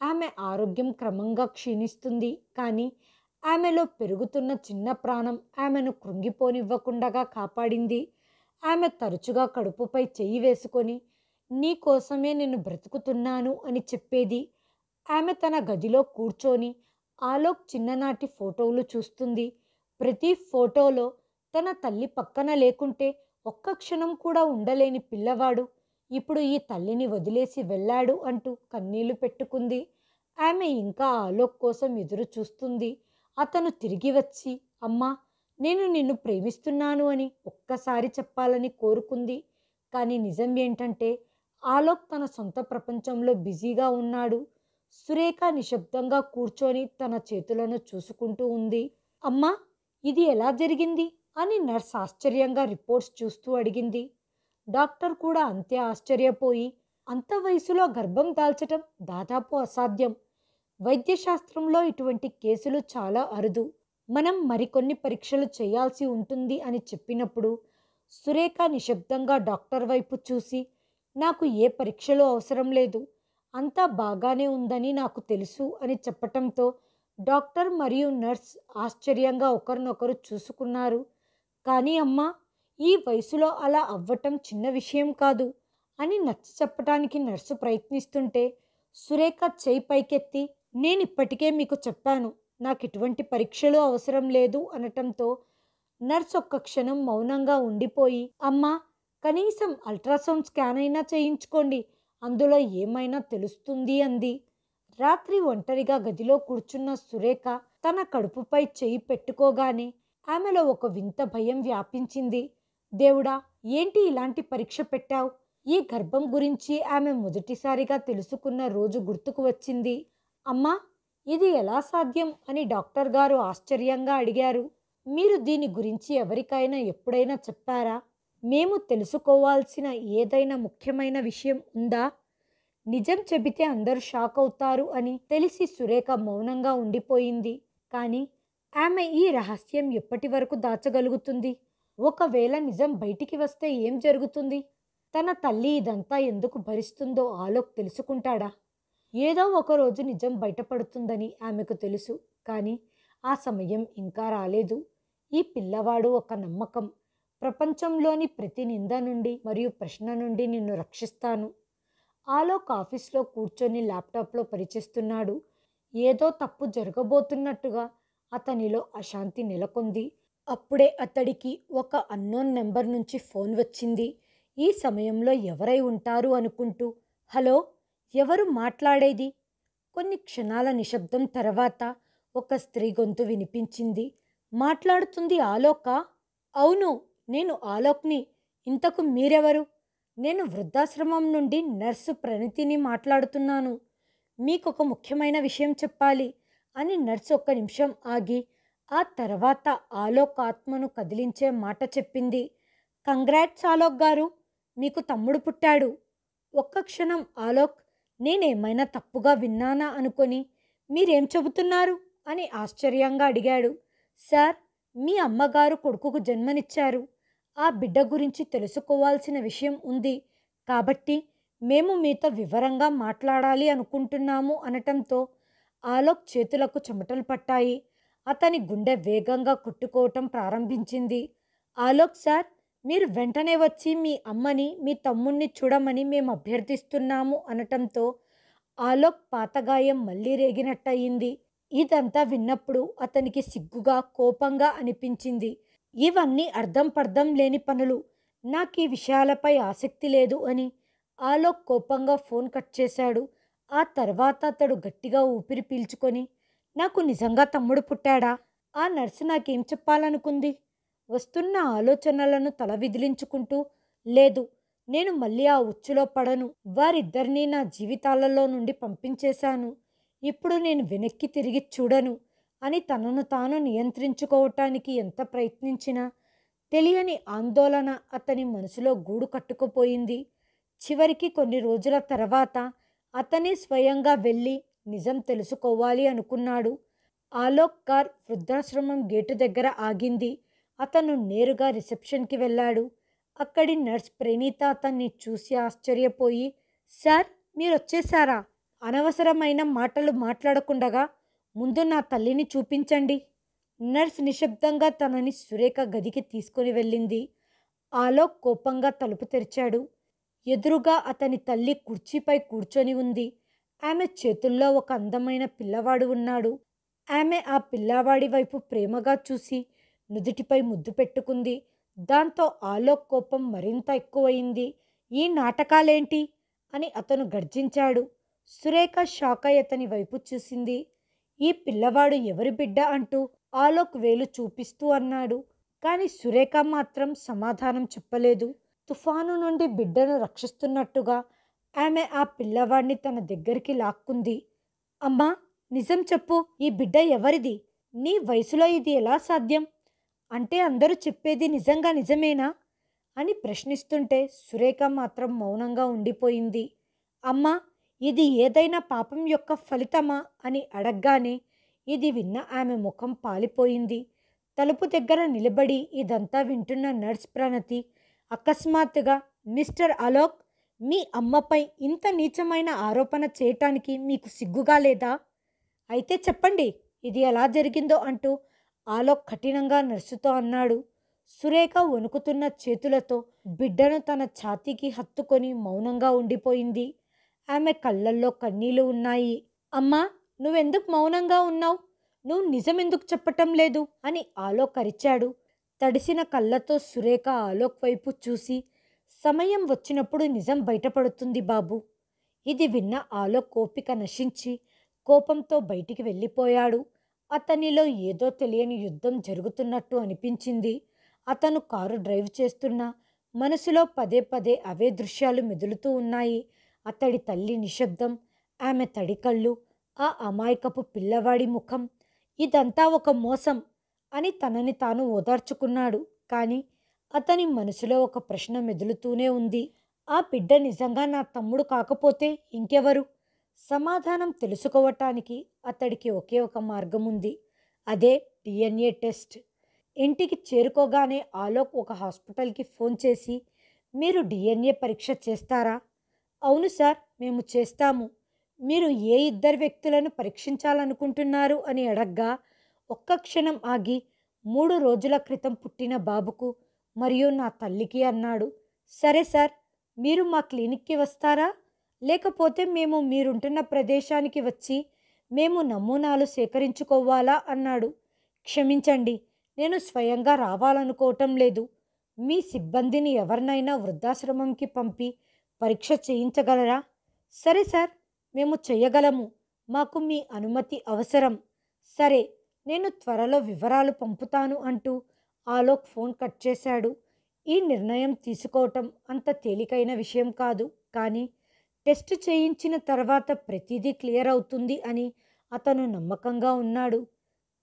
ఆమె ఆరోగ్యం క్రమంగా క్షీణిస్తుంది. కానీ ఆమెలో పెరుగుతున్న చిన్న ప్రాణం ఆమెను కృంగిపోనివ్వకుండా కాపాడింది. ఆమె తరచుగా కడుపుపై చెయ్యి వేసుకొని నీ కోసమే నేను బ్రతుకుతున్నాను అని చెప్పేది. ఆమె తన గదిలో కూర్చొని ఆలోక్ చిన్ననాటి ఫోటోలు చూస్తుంది. ప్రతి ఫోటోలో తన తల్లి పక్కన లేకుంటే ఒక్క క్షణం కూడా ఉండలేని పిల్లవాడు ఇప్పుడు ఈ తల్లిని వదిలేసి వెళ్ళాడు అంటూ కన్నీళ్లు పెట్టుకుంది. ఆమె ఇంకా ఆలోక్ కోసం ఎదురు చూస్తుంది. అతను తిరిగి వచ్చి అమ్మా, నేను నిన్ను ప్రేమిస్తున్నాను అని ఒక్కసారి చెప్పాలని కోరుకుంది. కానీ నిజం ఏంటంటే ఆలోక్ తన సొంత ప్రపంచంలో బిజీగా ఉన్నాడు. సురేఖ నిశ్శబ్దంగా కూర్చొని తన చేతులను చూసుకుంటూ ఉంది. అమ్మా, ఇది ఎలా జరిగింది అని నర్స్ ఆశ్చర్యంగా రిపోర్ట్స్ చూస్తూ అడిగింది. డాక్టర్ కూడా అంతే ఆశ్చర్యపోయి అంత వయసులో గర్భం దాల్చటం దాదాపు అసాధ్యం. వైద్యశాస్త్రంలో ఇటువంటి కేసులు చాలా అరుదు. మనం మరికొన్ని పరీక్షలు చేయాల్సి ఉంటుంది అని చెప్పినప్పుడు సురేఖ నిశ్శబ్దంగా డాక్టర్ వైపు చూసి నాకు ఏ పరీక్షలు అవసరం లేదు, అంతా బాగానే ఉందని నాకు తెలుసు అని చెప్పటంతో డాక్టర్ మరియు నర్స్ ఆశ్చర్యంగా ఒకరినొకరు చూసుకున్నారు. కానీ అమ్మా, ఈ వయసులో అలా అవ్వటం చిన్న విషయం కాదు అని నచ్చ చెప్పటానికి నర్సు ప్రయత్నిస్తుంటే సురేఖ చేయి పైకెత్తి నేనిప్పటికే మీకు చెప్పాను, నాకు ఇటువంటి పరీక్షలు అవసరం లేదు అనటంతో నర్స్ ఒక్క క్షణం మౌనంగా ఉండిపోయి అమ్మా, కనీసం అల్ట్రాసౌండ్ స్కాన్ అయినా చేయించుకోండి, అందులో ఏమైనా తెలుస్తుంది అంది. రాత్రి ఒంటరిగా గదిలో కూర్చున్న సురేఖ తన కడుపుపై చెయ్యి పెట్టుకోగానే ఆమెలో ఒక వింత భయం వ్యాపించింది. దేవుడా, ఏంటి ఇలాంటి పరీక్ష పెట్టావు? ఈ గర్భం గురించి ఆమె మొదటిసారిగా తెలుసుకున్న రోజు గుర్తుకు వచ్చింది. అమ్మా, ఇది ఎలా సాధ్యం అని డాక్టర్ గారు ఆశ్చర్యంగా అడిగారు. మీరు దీని గురించి ఎవరికైనా ఎప్పుడైనా చెప్పారా? మేము తెలుసుకోవాల్సిన ఏదైనా ముఖ్యమైన విషయం ఉందా? నిజం చెబితే అందరూ షాక్ అవుతారు అని తెలిసి సురేఖ మౌనంగా ఉండిపోయింది. కానీ ఆమె ఈ రహస్యం ఎప్పటి వరకు దాచగలుగుతుంది? ఒకవేళ నిజం బయటికి వస్తే ఏం జరుగుతుంది? తన తల్లి ఇదంతా ఎందుకు భరిస్తుందో ఆలోక్ తెలుసుకుంటాడా? ఏదో ఒకరోజు నిజం బయటపడుతుందని ఆమెకు తెలుసు. కానీ ఆ సమయం ఇంకా రాలేదు. ఈ పిల్లవాడు ఒక నమ్మకం. ప్రపంచంలోని ప్రతి నింద నుండి మరియు ప్రశ్న నుండి నిన్ను రక్షిస్తాను. ఆలోక్ ఆఫీస్లో కూర్చొని ల్యాప్టాప్లో పనిచేస్తున్నాడు. ఏదో తప్పు జరగబోతున్నట్టుగా అతనిలో అశాంతి నెలకొంది. అప్పుడే అతడికి ఒక అన్నోన్ నెంబర్ నుంచి ఫోన్ వచ్చింది. ఈ సమయంలో ఎవరై ఉంటారు అనుకుంటూ హలో, ఎవరు మాట్లాడేది? కొన్ని క్షణాల నిశ్శబ్దం తర్వాత ఒక స్త్రీ గొంతు వినిపించింది. మాట్లాడుతుంది ఆలోకా? అవును, నేను ఆలోక్ని. ఇంతకు మీరెవరు? నేను వృద్ధాశ్రమం నుండి నర్సు ప్రణతిని మాట్లాడుతున్నాను. మీకొక ముఖ్యమైన విషయం చెప్పాలి అని నర్సు ఒక్క నిమిషం ఆగి ఆ తర్వాత ఆలోక్ ఆత్మను కదిలించే మాట చెప్పింది. కంగ్రాట్స్ ఆలోక్ గారు, మీకు తమ్ముడు పుట్టాడు. ఒక్క క్షణం ఆలోక్ నేనేమైనా తప్పుగా విన్నానా అనుకొని మీరేం చెబుతున్నారు అని ఆశ్చర్యంగా అడిగాడు. సార్, మీ అమ్మగారు కొడుకుకు జన్మనిచ్చారు. ఆ బిడ్డ గురించి తెలుసుకోవాల్సిన విషయం ఉంది కాబట్టి మేము మీతో వివరంగా మాట్లాడాలి అనుకుంటున్నాము అనటంతో ఆలోక్ చేతులకు చెమటలు పట్టాయి. అతని గుండె వేగంగా కొట్టుకోవటం ప్రారంభించింది. ఆలోక్ సార్, మీరు వెంటనే వచ్చి మీ అమ్మని మీ తమ్ముణ్ణి చూడమని మేము అభ్యర్థిస్తున్నాము అనటంతో ఆలోక్ పాతగాయం మళ్ళీ రేగినట్టయింది. ఇదంతా విన్నప్పుడు అతనికి సిగ్గుగా కోపంగా అనిపించింది. ఇవన్నీ అర్థం పర్థం లేని పనులు, నాకు ఈ విషయాలపై ఆసక్తి లేదు అని ఆలోక్ కోపంగా ఫోన్ కట్ చేశాడు. ఆ తర్వాత అతడు గట్టిగా ఊపిరి పీల్చుకొని నాకు నిజంగా తమ్ముడు పుట్టాడా? ఆ నర్సు నాకేం చెప్పాలనుకుంది? వస్తున్న ఆలోచనలను తల విదిలించుకుంటూ లేదు, నేను మళ్ళీ ఆ ఉచ్చులో పడను. వారిద్దరినీ నా జీవితాలలో నుండి పంపించేశాను. ఇప్పుడు నేను వెనక్కి తిరిగి చూడను అని తనను తాను నియంత్రించుకోవటానికి ఎంత ప్రయత్నించినా తెలియని ఆందోళన అతని మనసులో గూడు కట్టుకుపోయింది. చివరికి కొన్ని రోజుల తర్వాత అతనే స్వయంగా వెళ్ళి నిజం తెలుసుకోవాలి అనుకున్నాడు. ఆలోక్ కార్ వృద్ధాశ్రమం గేటు దగ్గర ఆగింది. అతను నేరుగా రిసెప్షన్కి వెళ్ళాడు. అక్కడి నర్స్ ప్రణీత అతన్ని చూసి ఆశ్చర్యపోయి, సార్, మీరొచ్చేశారా? అనవసరమైన మాటలు మాట్లాడకుండగా ముందు నా తల్లిని చూపించండి. నర్స్ నిశ్శబ్దంగా తనని సురేఖ గదికి తీసుకుని వెళ్ళింది. ఆలోక్ కోపంగా తలుపు తెరిచాడు. ఎదురుగా అతని తల్లి కుర్చీపై కూర్చొని ఉంది. ఆమె చేతుల్లో ఒక అందమైన పిల్లవాడు ఉన్నాడు. ఆమె ఆ పిల్లవాడి వైపు ప్రేమగా చూసి నుదుటిపై ముద్దు పెట్టుకుంది. దాంతో ఆలోక్ కోపం మరింత ఎక్కువయింది. ఈ నాటకాలేంటి అని అతను గర్జించాడు. సురేఖ షాక్ అయి అతని వైపు చూసింది. ఈ పిల్లవాడు ఎవరి బిడ్డ అంటూ ఆలోక్ వేలు చూపిస్తూ అన్నాడు. కానీ సురేఖ మాత్రం సమాధానం చెప్పలేదు. తుఫాను నుండి బిడ్డను రక్షిస్తున్నట్టుగా ఆమె ఆ పిల్లవాడిని తన దగ్గరికి లాక్కుంది. అమ్మా, నిజం చెప్పు, ఈ బిడ్డ ఎవరిది? నీ వయసులో ఇది ఎలా సాధ్యం? అంటే అందరూ చెప్పేది నిజంగా నిజమేనా అని ప్రశ్నిస్తుంటే సురేఖ మాత్రం మౌనంగా ఉండిపోయింది. అమ్మా, ఇది ఏదైనా పాపం యొక్క ఫలితమా అని అడగగానే ఇది విన్న ఆమె ముఖం పాలిపోయింది. తలుపు దగ్గర నిలబడి ఇదంతా వింటున్న నర్స్ ప్రణతి అకస్మాత్తుగా, మిస్టర్ అలోక్, మీ అమ్మపై ఇంత నీచమైన ఆరోపణ చేయటానికి మీకు సిగ్గుగా లేదా? అయితే చెప్పండి, ఇది ఎలా జరిగిందో అంటూ ఆలోక్ కఠినంగా నర్సుతో అన్నాడు. సురేఖ వణుకుతున్న చేతులతో బిడ్డను తన ఛాతీకి హత్తుకొని మౌనంగా ఉండిపోయింది. ఆమె కళ్ళల్లో కన్నీళ్లు ఉన్నాయి. అమ్మా, నువ్వెందుకు మౌనంగా ఉన్నావు? నువ్వు నిజమెందుకు చెప్పటం లేదు అని ఆలోక్ అరిచాడు. తడిసిన కళ్ళతో సురేఖ ఆలోక్ వైపు చూసి, సమయం వచ్చినప్పుడు నిజం బయటపడుతుంది బాబు. ఇది విన్న ఆలోక్ ఓపిక నశించి కోపంతో బయటికి వెళ్ళిపోయాడు. అతనిలో ఏదో తెలియని యుద్ధం జరుగుతున్నట్టు అనిపించింది. అతను కారు డ్రైవ్ చేస్తున్నా మనసులో పదే పదే అవే దృశ్యాలు మెదులుతూ ఉన్నాయి. అతడి తల్లి నిశ్శబ్దం, ఆమె తడి కళ్ళు, ఆ అమాయకపు పిల్లవాడి ముఖం. ఇదంతా ఒక మోసం అని తనని తాను ఓదార్చుకున్నాడు. కానీ అతని మనసులో ఒక ప్రశ్న మెదులుతూనే ఉంది. ఆ బిడ్డ నిజంగా నా తమ్ముడు కాకపోతే ఇంకెవరు? సమాధానం తెలుసుకోవటానికి అతడికి ఒకే ఒక మార్గం ఉంది. అదే డిఎన్ఏ టెస్ట్. ఇంటికి చేరుకోగానే ఆలోక్ ఒక హాస్పిటల్కి ఫోన్ చేసి, మీరు డిఎన్ఏ పరీక్ష చేస్తారా? అవును సార్, మేము చేస్తాము. మీరు ఏ ఇద్దరు వ్యక్తులను పరీక్షించాలనుకుంటున్నారు అని అడగ్గా ఒక్క క్షణం ఆగి, 3 రోజుల క్రితం పుట్టిన బాబుకు మరియు నా తల్లికి అన్నాడు. సరే సార్, మీరు మా క్లినిక్కి వస్తారా? లేకపోతే మేము మీరుంటున్న ప్రదేశానికి వచ్చి మేము నమూనాలు సేకరించుకోవాలా అన్నాడు. క్షమించండి, నేను స్వయంగా రావాలనుకోవటం లేదు. మీ సిబ్బందిని ఎవరినైనా వృద్ధాశ్రమంకి పంపి పరీక్ష చేయించగలరా? సరే సార్, మేము చెయ్యగలము. మాకు మీ అనుమతి అవసరం. సరే, నేను త్వరలో వివరాలు పంపుతాను అంటూ ఆలోక్ ఫోన్ కట్ చేశాడు. ఈ నిర్ణయం తీసుకోవటం అంత తేలికైన విషయం కాదు. కానీ టెస్ట్ చేయించిన తర్వాత ప్రతిదీ క్లియర్ అవుతుంది అని అతను నమ్మకంగా ఉన్నాడు.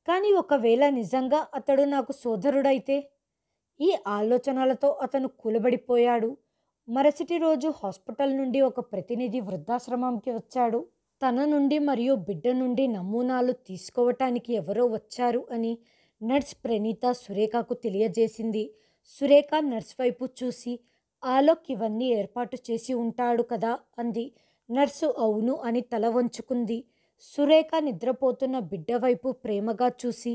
కానీ ఒకవేళ నిజంగా అతడు నాకు సోదరుడైతే? ఈ ఆలోచనలతో అతను కూలబడిపోయాడు. మరుసటి రోజు హాస్పిటల్ నుండి ఒక ప్రతినిధి వృద్ధాశ్రమంకి వచ్చాడు. తన నుండి మరియు బిడ్డ నుండి నమూనాలు తీసుకోవటానికి ఎవరో వచ్చారు అని నర్స్ ప్రణీత సురేఖకు తెలియజేసింది. సురేఖ నర్స్ వైపు చూసి, ఆలోక్ ఇవన్నీ ఏర్పాటు చేసి ఉంటాడు కదా అంది. నర్సు అవును అని తల వంచుకుంది. సురేఖ నిద్రపోతున్న బిడ్డ వైపు ప్రేమగా చూసి,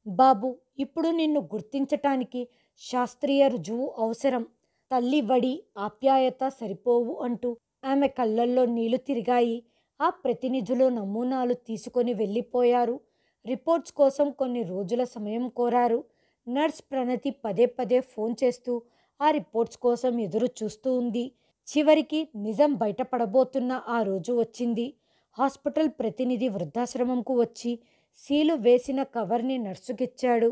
బాబు, ఇప్పుడు నిన్ను గుర్తించటానికి శాస్త్రీయ రుజువు అవసరం. తల్లి వడి ఆప్యాయత సరిపోవు అంటూ ఆమె కళ్ళల్లో నీళ్లు తిరిగాయి. ఆ ప్రతినిధులు నమూనాలు తీసుకొని వెళ్ళిపోయారు. రిపోర్ట్స్ కోసం కొన్ని రోజుల సమయం కోరారు. నర్స్ ప్రణతి పదే పదే ఫోన్ చేస్తూ ఆ రిపోర్ట్స్ కోసం ఎదురు చూస్తూ ఉంది. చివరికి నిజం బయటపడబోతున్న ఆ రోజు వచ్చింది. హాస్పిటల్ ప్రతినిధి వృద్ధాశ్రమంకు వచ్చి సీలు వేసిన కవర్ని నర్సుకిచ్చాడు.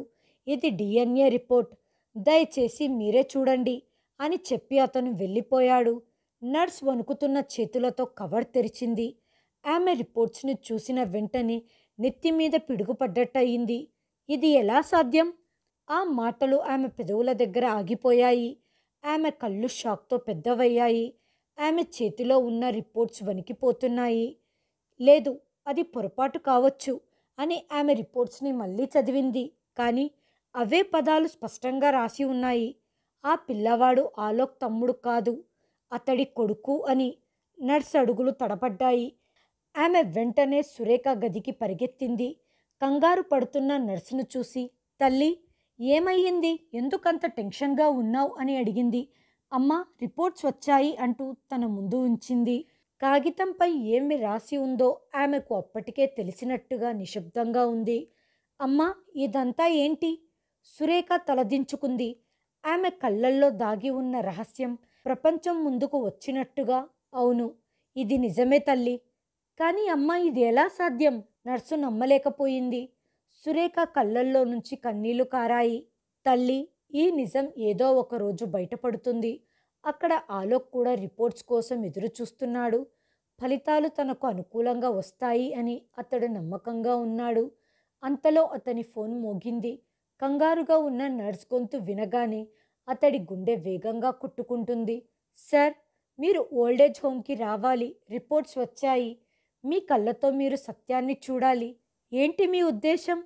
ఇది డిఎన్ఏ రిపోర్ట్, దయచేసి మీరే చూడండి అని చెప్పి అతను వెళ్ళిపోయాడు. నర్స్ వణుకుతున్న చేతులతో కవర్ తెరిచింది. ఆమె రిపోర్ట్స్ని చూసిన వెంటనే నెత్తిమీద పిడుగుపడ్డట్టయింది. ఇది ఎలా సాధ్యం? ఆ మాటలు ఆమె పెదవుల దగ్గర ఆగిపోయాయి. ఆమె కళ్ళు షాక్తో పెద్దవయ్యాయి. ఆమె చేతిలో ఉన్న రిపోర్ట్స్ వణికిపోతున్నాయి. లేదు, అది పొరపాటు కావచ్చు అని ఆమె రిపోర్ట్స్ని మళ్ళీ చదివింది. కానీ అవే పదాలు స్పష్టంగా రాసి ఉన్నాయి. ఆ పిల్లవాడు ఆలోక్ తమ్ముడు కాదు, అతడి కొడుకు అని. నర్స్ అడుగులు తడబడ్డాయి. ఆమె వెంటనే సురేఖ గదికి పరిగెత్తింది. కంగారు పడుతున్న నర్సును చూసి, తల్లి, ఏమయ్యింది, ఎందుకంత టెన్షన్గా ఉన్నావు అని అడిగింది. అమ్మ, రిపోర్ట్స్ వచ్చాయి అంటూ తన ముందు ఉంచింది. కాగితంపై ఏమి రాసి ఉందో ఆమెకు అప్పటికే తెలిసినట్టుగా నిశ్శబ్దంగా ఉంది. అమ్మా, ఇదంతా ఏంటి? సురేఖ తలదించుకుంది. ఆమె కళ్ళల్లో దాగి ఉన్న రహస్యం ప్రపంచం ముందుకు వచ్చినట్టుగా. అవును, ఇది నిజమే తల్లి. కానీ అమ్మ, ఇది ఎలా సాధ్యం? నర్సు నమ్మలేకపోయింది. సురేఖ కళ్ళల్లో నుంచి కన్నీళ్లు కారాయి. తల్లి, ఈ నిజం ఏదో ఒక రోజు బయటపడుతుంది. అక్కడ ఆలోక్ కూడా రిపోర్ట్స్ కోసం ఎదురు చూస్తున్నాడు. ఫలితాలు తనకు అనుకూలంగా వస్తాయి అని అతడు నమ్మకంగా ఉన్నాడు. అంతలో అతని ఫోన్ మోగింది. కంగారుగా ఉన్న నర్స్ గొంతు వినగానే అతడి గుండె వేగంగా కొట్టుకుంటుంది. సార్, మీరు ఓల్డేజ్ హోమ్కి రావాలి. రిపోర్ట్స్ వచ్చాయి. మీ కళ్ళతో మీరు సత్యాన్ని చూడాలి. ఏంటి మీ ఉద్దేశం?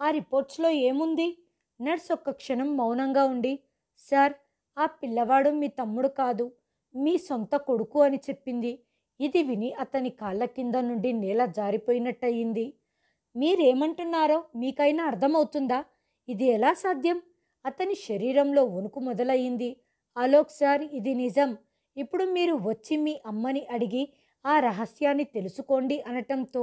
ఆ రిపోర్ట్స్లో ఏముంది? నర్స్ ఒక్క క్షణం మౌనంగా ఉండి, సార్, ఆ పిల్లవాడు మీ తమ్ముడు కాదు, మీ సొంత కొడుకు అని చెప్పింది. ఇది విని అతని కాళ్ళ కింద నుండి నేల జారిపోయినట్టయింది. మీరేమంటున్నారో మీకైనా అర్థమవుతుందా? ఇది ఎలా సాధ్యం? అతని శరీరంలో వణుకు మొదలయ్యింది. ఆలోక్ సార్, ఇది నిజం. ఇప్పుడు మీరు వచ్చి మీ అమ్మని అడిగి ఆ రహస్యాన్ని తెలుసుకోండి అనటంతో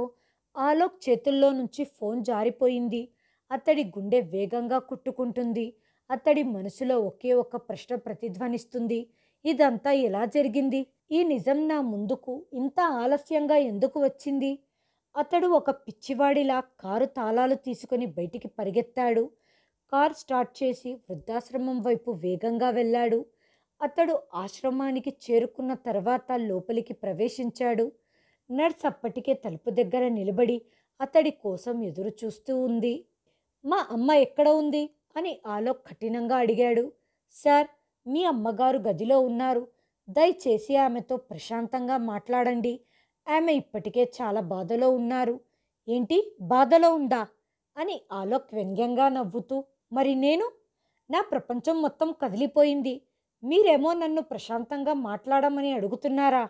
ఆలోక్ చేతుల్లో నుంచి ఫోన్ జారిపోయింది. అతడి గుండె వేగంగా కుట్టుకుంటుంది. అతడి మనసులో ఒకే ఒక ప్రశ్న ప్రతిధ్వనిస్తుంది. ఇదంతా ఎలా జరిగింది? ఈ నిజం నా ముందుకు ఇంత ఆలస్యంగా ఎందుకు వచ్చింది? అతడు ఒక పిచ్చివాడిలా కారు తాళాలు తీసుకుని బయటికి పరిగెత్తాడు. కార్ స్టార్ట్ చేసి వృద్ధాశ్రమం వైపు వేగంగా వెళ్ళాడు. అతడు ఆశ్రమానికి చేరుకున్న తర్వాత లోపలికి ప్రవేశించాడు. నర్స్ అప్పటికే తలుపు దగ్గర నిలబడి అతడి కోసం ఎదురు చూస్తూ ఉంది. మా అమ్మ ఎక్కడ ఉంది అని ఆలోక్ కఠినంగా అడిగాడు. సార్, మీ అమ్మగారు గదిలో ఉన్నారు. దయచేసి ఆమెతో ప్రశాంతంగా మాట్లాడండి. ఆమె ఇప్పటికే చాలా బాధలో ఉన్నారు. ఏంటి, బాధలో ఉందా అని ఆలోక్ వ్యంగ్యంగా నవ్వుతూ, మరి నేను? నా ప్రపంచం మొత్తం కదిలిపోయింది. మీరేమో నన్ను ప్రశాంతంగా మాట్లాడమని అడుగుతున్నారా?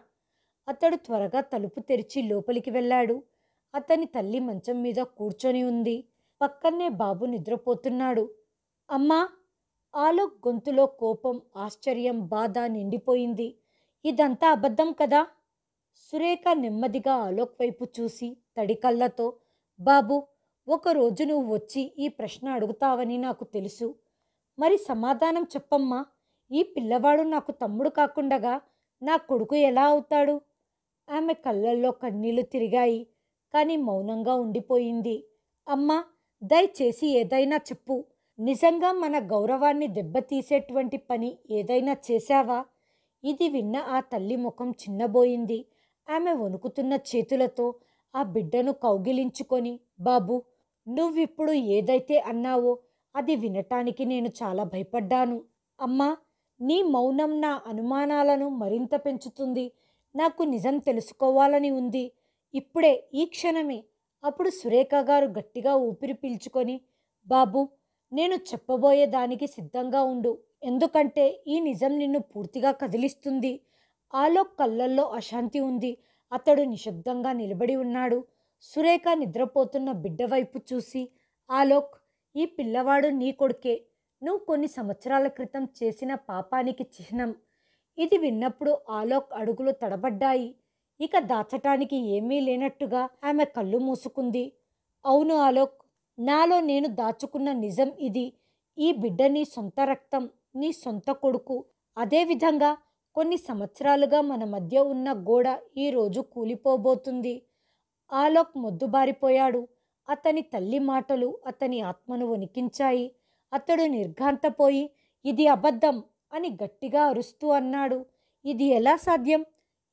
అతడు త్వరగా తలుపు తెరిచి లోపలికి వెళ్ళాడు. అతని తల్లి మంచం మీద కూర్చొని ఉంది. పక్కనే బాబు నిద్రపోతున్నాడు. అమ్మా! ఆలోక్ గొంతులో కోపం, ఆశ్చర్యం, బాధ నిండిపోయింది. ఇదంతా అబద్ధం కదా? సురేఖ నెమ్మదిగా ఆలోక్ వైపు చూసి తడి కళ్ళతో, బాబు, ఒకరోజు నువ్వు వచ్చి ఈ ప్రశ్న అడుగుతావని నాకు తెలుసు. మరి సమాధానం చెప్పమ్మా. ఈ పిల్లవాడు నాకు తమ్ముడు కాకుండగా నా కొడుకు ఎలా అవుతాడు? ఆమె కళ్ళల్లో కన్నీళ్లు తిరిగాయి. కానీ మౌనంగా ఉండిపోయింది. అమ్మా, దయచేసి ఏదైనా చెప్పు. నిజంగా మన గౌరవాన్ని దెబ్బతీసేటువంటి పని ఏదైనా చేశావా? ఇది విన్న ఆ తల్లి ముఖం చిన్నబోయింది. ఆమె వణుకుతున్న చేతులతో ఆ బిడ్డను కౌగిలించుకొని, బాబు, నువ్విప్పుడు ఏదైతే అన్నావో అది వినటానికి నేను చాలా భయపడ్డాను. అమ్మా, నీ మౌనం నా అనుమానాలను మరింత పెంచుతుంది. నాకు నిజం తెలుసుకోవాలని ఉంది. ఇప్పుడే, ఈ క్షణమే. అప్పుడు సురేఖ గారు గట్టిగా ఊపిరి పీల్చుకొని, బాబు, నేను చెప్పబోయే దానికి సిద్ధంగా ఉండు. ఎందుకంటే ఈ నిజం నిన్ను పూర్తిగా కదిలిస్తుంది. ఆలోక్ కళ్ళల్లో అశాంతి ఉంది. అతడు నిశ్శబ్దంగా నిలబడి ఉన్నాడు. సురేఖ నిద్రపోతున్న బిడ్డ వైపు చూసి, ఆలోక్, ఈ పిల్లవాడు నీ కొడుకే. నువ్వు కొన్ని సంవత్సరాల క్రితం చేసిన పాపానికి చిహ్నం. ఇది విన్నప్పుడు ఆలోక్ అడుగులు తడబడ్డాయి. ఇక దాచటానికి ఏమీ లేనట్టుగా ఆమె కళ్ళు మూసుకుంది. అవును ఆలోక్, నాలో నేను దాచుకున్న నిజం ఇది. ఈ బిడ్డ నీ సొంత రక్తం, నీ సొంత కొడుకు. అదేవిధంగా కొన్ని సంవత్సరాలుగా మన మధ్య ఉన్న గోడ ఈరోజు కూలిపోబోతుంది. ఆలోక్ మొద్దుబారిపోయాడు. అతని తల్లి మాటలు అతని ఆత్మను వణికించాయి. అతడు నిర్ఘాంతపోయి, ఇది అబద్ధం అని గట్టిగా అరుస్తూ అన్నాడు. ఇది ఎలా సాధ్యం?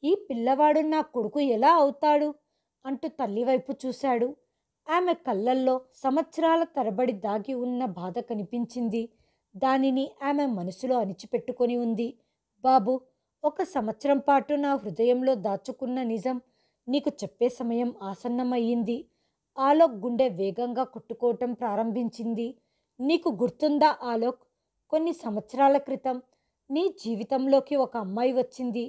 ఈ పిల్లవాడు నా కొడుకు ఎలా అవుతాడు అంటూ తల్లివైపు చూశాడు. ఆమె కళ్ళల్లో సంవత్సరాల తరబడి దాగి ఉన్న బాధ కనిపించింది. దానిని ఆమె మనసులో అణిచిపెట్టుకొని ఉంది. బాబు, ఒక సంవత్సరం పాటు నా హృదయంలో దాచుకున్న నిజం నీకు చెప్పే సమయం ఆసన్నమయ్యింది. ఆలోక్ గుండె వేగంగా కొట్టుకోవటం ప్రారంభించింది. నీకు గుర్తుందా ఆలోక్? కొన్ని సంవత్సరాల క్రితం నీ జీవితంలోకి ఒక అమ్మాయి వచ్చింది.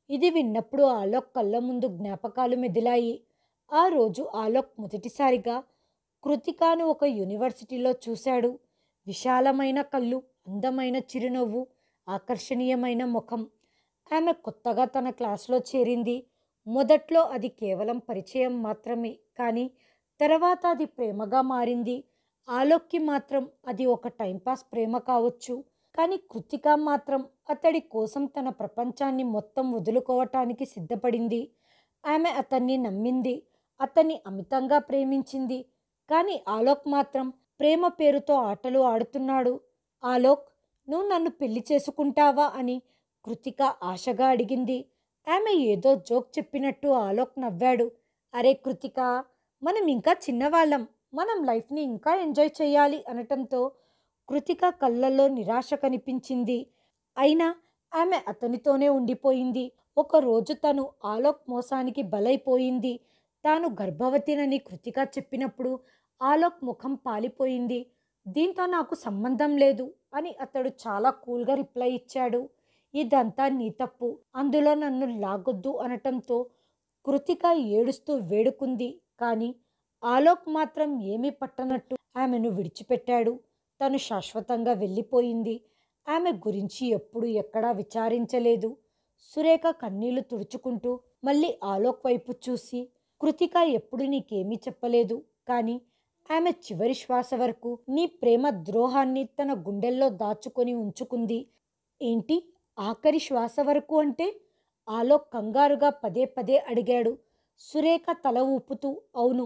ఇది విన్నప్పుడు ఆలోక్ కళ్ళ ముందు జ్ఞాపకాలు మెదిలాయి. ఆ రోజు ఆలోక్ మొదటిసారిగా కృతికాను ఒక యూనివర్సిటీలో చూశాడు. విశాలమైన కళ్ళు, అందమైన చిరునవ్వు, ఆకర్షణీయమైన ముఖం. ఆమె కొత్తగా తన క్లాస్లో చేరింది. మొదట్లో అది కేవలం పరిచయం మాత్రమే, కానీ తర్వాత అది ప్రేమగా మారింది. ఆలోక్కి మాత్రం అది ఒక టైంపాస్ ప్రేమ కావచ్చు, కానీ కృతిక మాత్రం అతడి కోసం తన ప్రపంచాన్ని మొత్తం వదులుకోవటానికి సిద్ధపడింది. ఆమె అతన్ని నమ్మింది, అతన్ని అమితంగా ప్రేమించింది. కానీ ఆలోక్ మాత్రం ప్రేమ పేరుతో ఆటలు ఆడుతున్నాడు. ఆలోక్, నువ్వు నన్ను పెళ్లి చేసుకుంటావా అని కృతిక ఆశగా అడిగింది. ఆమె ఏదో జోక్ చెప్పినట్టు ఆలోక్ నవ్వాడు. అరే కృతిక, మనం ఇంకా చిన్నవాళ్ళం, మనం లైఫ్ని ఇంకా ఎంజాయ్ చేయాలి అనటంతో కృతిక కళ్ళల్లో నిరాశ కనిపించింది. అయినా ఆమె అతనితోనే ఉండిపోయింది. ఒకరోజు తను ఆలోక్ మోసానికి బలైపోయింది. తాను గర్భవతినని కృతిక చెప్పినప్పుడు ఆలోక్ ముఖం పాలిపోయింది. దీంతో నాకు సంబంధం లేదు అని అతడు చాలా కూల్గా రిప్లై ఇచ్చాడు. ఇదంతా నీ తప్పు, అందులో నన్ను లాగొద్దు అనటంతో కృతిక ఏడుస్తూ వేడుకుంది. కానీ ఆలోక్ మాత్రం ఏమీ పట్టనట్టు ఆమెను విడిచిపెట్టాడు. తను శాశ్వతంగా వెళ్ళిపోయింది. ఆమె గురించి ఎప్పుడు ఎక్కడా విచారించలేదు. సురేఖ కన్నీళ్లు తుడుచుకుంటూ మళ్ళీ ఆలోక్ వైపు చూసి, కృతిక ఎప్పుడు నీకేమీ చెప్పలేదు, కానీ ఆమె చివరి శ్వాస వరకు నీ ప్రేమ ద్రోహాన్ని తన గుండెల్లో దాచుకొని ఉంచుకుంది. ఏంటి, ఆఖరి శ్వాస వరకు అంటే? ఆలోక్ కంగారుగా పదే పదే అడిగాడు. సురేఖ తల ఊపుతూ అవును,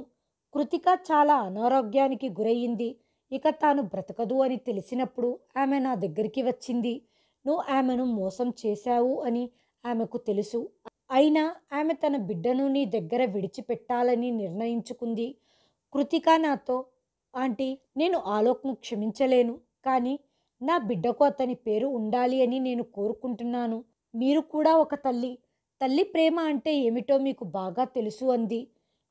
కృతిక చాలా అనారోగ్యానికి గురయ్యింది. ఇక తాను బ్రతకదు అని తెలిసినప్పుడు ఆమె నా దగ్గరికి వచ్చింది. నువ్వు ఆమెను మోసం చేశావు అని ఆమెకు తెలుసు. అయినా ఆమె తన బిడ్డను నీ దగ్గర విడిచిపెట్టాలని నిర్ణయించుకుంది. కృతిక నాతో, ఆంటీ, నేను ఆలోక్ను క్షమించలేను, కానీ నా బిడ్డకు అతని పేరు ఉండాలి అని నేను కోరుకుంటున్నాను. మీరు కూడా ఒక తల్లి, తల్లి ప్రేమ అంటే ఏమిటో మీకు బాగా తెలుసు అంది.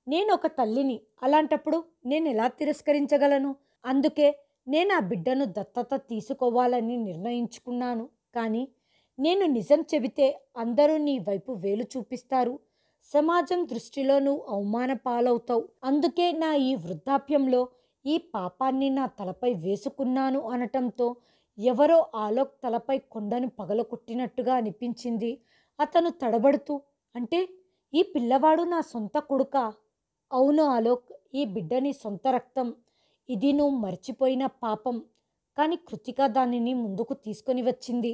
నేను ఒక తల్లిని, అలాంటప్పుడు నేను ఎలా తిరస్కరించగలను? అందుకే నేను ఆ బిడ్డను దత్తత తీసుకోవాలని నిర్ణయించుకున్నాను. కానీ నేను నిజం చెబితే అందరూ నీ వైపు వేలు చూపిస్తారు. సమాజం దృష్టిలో నువ్వు అవమాన పాలవుతావు. అందుకే నా ఈ వృద్ధాప్యంలో ఈ పాపాన్ని నా తలపై వేసుకున్నాను అనటంతో ఎవరో ఆలోక్ తలపై కొండను పగలకొట్టినట్టుగా అనిపించింది. అతను తడబడుతూ, అంటే ఈ పిల్లవాడు నా సొంత కొడుకా? అవును ఆలోక్, ఈ బిడ్డ నీ సొంత రక్తం. ఇది నువ్వు మర్చిపోయిన పాపం. కానీ కృతిక దానిని ముందుకు తీసుకొని వచ్చింది.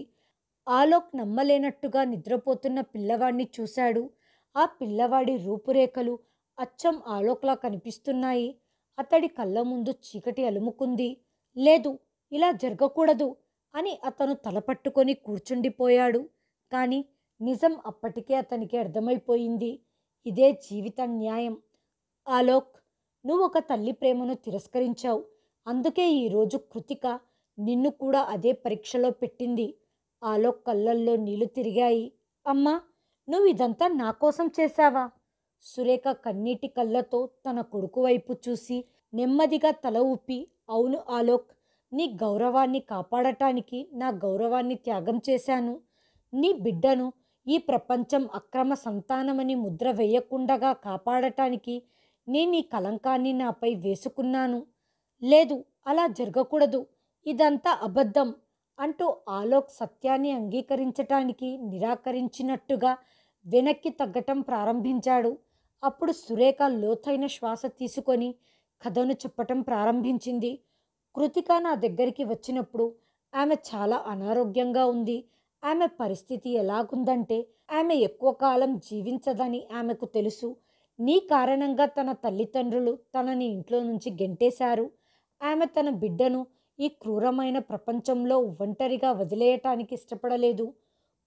ఆలోక్ నమ్మలేనట్టుగా నిద్రపోతున్న పిల్లవాడిని చూశాడు. ఆ పిల్లవాడి రూపురేఖలు అచ్చం ఆలోక్లా కనిపిస్తున్నాయి. అతడి కళ్ళ ముందు చీకటి అలుముకుంది. లేదు, ఇలా జరగకూడదు అని అతను తలపట్టుకొని కూర్చుండిపోయాడు. కానీ నిజం అప్పటికే అతనికి అర్థమైపోయింది. ఇదే జీవిత న్యాయం. ఆలోక్, నువ్వు ఒక తల్లి ప్రేమను తిరస్కరించావు. అందుకే ఈరోజు కృతిక నిన్ను కూడా అదే పరీక్షలో పెట్టింది. ఆలోక్ కళ్ళల్లో నీళ్లు తిరిగాయి. అమ్మా, నువ్వు ఇదంతా నా కోసం చేశావా? సురేఖ కన్నీటి కళ్ళతో తన కొడుకు వైపు చూసి నెమ్మదిగా తల ఊపి, అవును ఆలోక్, నీ గౌరవాన్ని కాపాడటానికి నా గౌరవాన్ని త్యాగం చేశాను. నీ బిడ్డను ఈ ప్రపంచం అక్రమ సంతానమని ముద్ర వేయకుండగా కాపాడటానికి నేను ఈ కలంకాన్ని నాపై వేసుకున్నాను. లేదు, అలా జరగకూడదు, ఇదంతా అబద్ధం అంటూ ఆలోక్ సత్యాన్ని అంగీకరించటానికి నిరాకరించినట్టుగా వెనక్కి తగ్గటం ప్రారంభించాడు. అప్పుడు సురేఖ లోతైన శ్వాస తీసుకొని కథను చెప్పటం ప్రారంభించింది. కృతిక నా దగ్గరికి వచ్చినప్పుడు ఆమె చాలా అనారోగ్యంగా ఉంది. ఆమె పరిస్థితి ఎలాగుందంటే ఆమె ఎక్కువ కాలం జీవించదని ఆమెకు తెలుసు. నీ కారణంగా తన తల్లిదండ్రులు తనని ఇంట్లో నుంచి గెంటేశారు. ఆమె తన బిడ్డను ఈ క్రూరమైన ప్రపంచంలో ఒంటరిగా వదిలేయటానికి ఇష్టపడలేదు.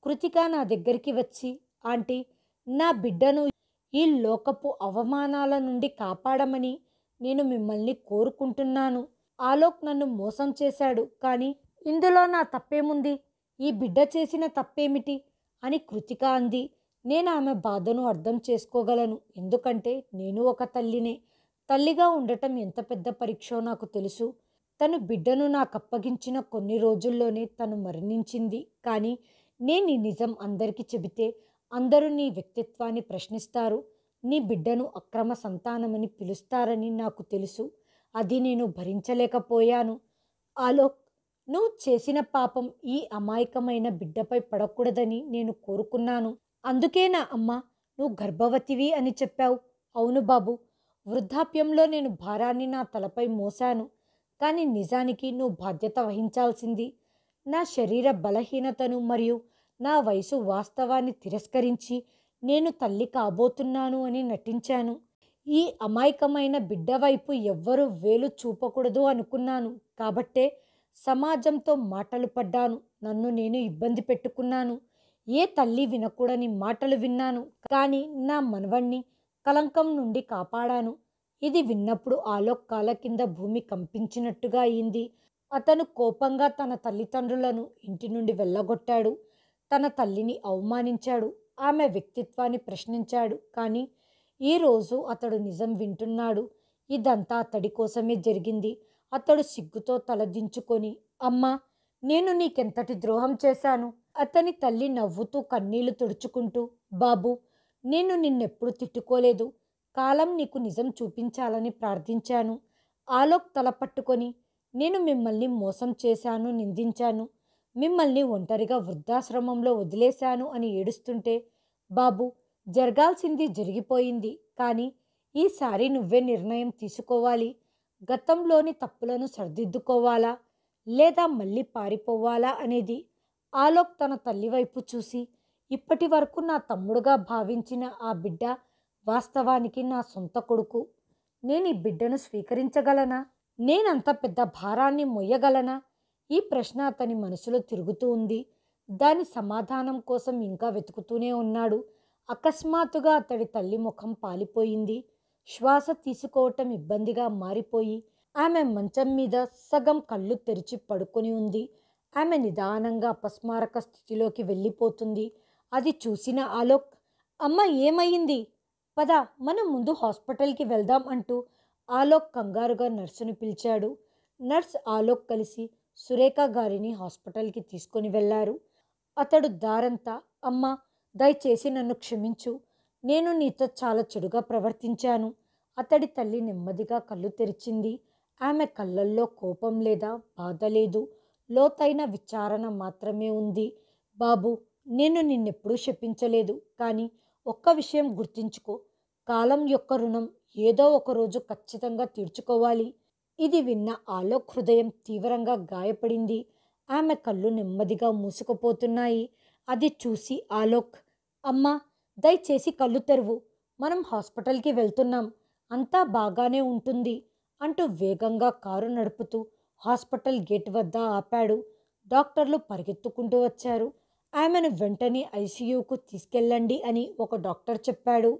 కృతిక నా దగ్గరికి వచ్చి, ఆంటీ, నా బిడ్డను ఈ లోకపు అవమానాల నుండి కాపాడమని నేను మిమ్మల్ని కోరుకుంటున్నాను. ఆలోక్ నన్ను మోసం చేశాడు, కానీ ఇందులో నా తప్పేముంది? ఈ బిడ్డ చేసిన తప్పేమిటి అని కృతిక అంది. నేను ఆమె బాధను అర్థం చేసుకోగలను. ఎందుకంటే నేను ఒక తల్లినే. తల్లిగా ఉండటం ఎంత పెద్ద పరీక్షో నాకు తెలుసు. తను బిడ్డను నాకప్పగించిన కొన్ని రోజుల్లోనే తను మరణించింది. కానీ నేను ఈ నిజం అందరికీ చెబితే అందరూ నీ వ్యక్తిత్వాన్ని ప్రశ్నిస్తారు. నీ బిడ్డను అక్రమ సంతానమని పిలుస్తారని నాకు తెలుసు. అది నేను భరించలేకపోయాను. ఆలోక్, నువ్వు చేసిన పాపం ఈ అమాయకమైన బిడ్డపై పడకూడదని నేను కోరుకున్నాను. అందుకేనా అమ్మా నువ్వు గర్భవతివి అని చెప్పావు? అవును బాబు. వృద్ధాప్యంలో నేను భారాన్ని నా తలపై మోశాను. కానీ నిజానికి నువ్వు బాధ్యత వహించాల్సింది. నా శరీర బలహీనతను మరియు నా వయసు వాస్తవాన్ని తిరస్కరించి నేను తల్లి కాబోతున్నాను అని నటించాను. ఈ అమాయకమైన బిడ్డ వైపు ఎవ్వరూ వేలు చూపకూడదు అనుకున్నాను. కాబట్టే సమాజంతో మాటలు పడ్డాను. నన్ను నేను ఇబ్బంది పెట్టుకున్నాను. ఏ తల్లి వినకూడని మాటలు విన్నాను. కానీ నా మనవణ్ణి కలంకం నుండి కాపాడాను. ఇది విన్నప్పుడు ఆలోక్ కాళ్ళ కింద భూమి కంపించినట్టుగా అయింది. అతను కోపంగా తన తల్లిదండ్రులను ఇంటి నుండి వెళ్ళగొట్టాడు. తన తల్లిని అవమానించాడు. ఆమె వ్యక్తిత్వాన్ని ప్రశ్నించాడు. కానీ ఈరోజు అతడు నిజం వింటున్నాడు. ఇదంతా అతడి కోసమే జరిగింది. అతడు సిగ్గుతో తలదించుకొని, అమ్మా, నేను నీకెంతటి ద్రోహం చేశాను? అతని తల్లి నవ్వుతూ కన్నీళ్లు తుడుచుకుంటూ, బాబు, నేను నిన్నెప్పుడు తిట్టుకోలేదు. కాలం నీకు నిజం చూపించాలని ప్రార్థించాను. ఆలోక్ తల పట్టుకొని, నేను మిమ్మల్ని మోసం చేశాను, నిందించాను. మిమ్మల్ని ఒంటరిగా వృద్ధాశ్రమంలో వదిలేశాను అని ఏడుస్తుంటే, బాబు, జరగాల్సింది జరిగిపోయింది. కానీ ఈసారి నువ్వే నిర్ణయం తీసుకోవాలి. గతంలోని తప్పులను సరిదిద్దుకోవాలా లేదా మళ్ళీ పారిపోవాలా అనేది. ఆలోక్ తన తల్లి వైపు చూసి, ఇప్పటి వరకు నా తమ్ముడుగా భావించిన ఆ బిడ్డ వాస్తవానికి నా సొంత కొడుకు. నేను ఈ బిడ్డను స్వీకరించగలనా? నేనంత పెద్ద భారాన్ని మొయ్యగలనా? ఈ ప్రశ్న అతని మనసులో తిరుగుతూ ఉంది. దాని సమాధానం కోసం ఇంకా వెతుకుతూనే ఉన్నాడు. అకస్మాత్తుగా అతడి తల్లి ముఖం పాలిపోయింది. శ్వాస తీసుకోవటం ఇబ్బందిగా మారిపోయి ఆమె మంచం మీద సగం కళ్ళు తెరిచి పడుకొని ఉంది. ఆమె నిదానంగా అపస్మారక స్థితిలోకి వెళ్ళిపోతుంది. అది చూసిన ఆలోక్, అమ్మ, ఏమయ్యింది? పద, మనం ముందు హాస్పిటల్కి వెళ్దాం అంటూ ఆలోక్ కంగారుగా నర్సును పిలిచాడు. నర్స్ ఆలోక్ కలిసి సురేఖ గారిని హాస్పిటల్కి తీసుకొని వెళ్ళారు. అతడు దారంతా, అమ్మ, దయచేసి నన్ను క్షమించు. నేను నీతో చాలా చెడుగా ప్రవర్తించాను. అతడి తల్లి నెమ్మదిగా కళ్ళు తెరిచింది. ఆమె కళ్ళల్లో కోపం లేదా బాధ లేదు. లోతైన విచారణ మాత్రమే ఉంది. బాబు, నేను నిన్నెప్పుడూ శపించలేదు. కానీ ఒక్క విషయం గుర్తుంచుకో, కాలం యొక్క రుణం ఏదో ఒకరోజు ఖచ్చితంగా తీర్చుకోవాలి. ఇది విన్న ఆలోక్ హృదయం తీవ్రంగా గాయపడింది. ఆమె కళ్ళు నెమ్మదిగా మూసుకుపోతున్నాయి. అది చూసి ఆలోక్, అమ్మా, దయచేసి కళ్ళు తెరువు. మనం హాస్పిటల్కి వెళ్తున్నాం. అంతా బాగానే ఉంటుంది అంటూ వేగంగా కారు నడుపుతూ హాస్పిటల్ గేట్ వద్ద ఆపాడు. డాక్టర్లు పరిగెత్తుకుంటూ వచ్చారు. ఆమెను వెంటనే ఐసీయూకు తీసుకెళ్ళండి అని ఒక డాక్టర్ చెప్పాడు.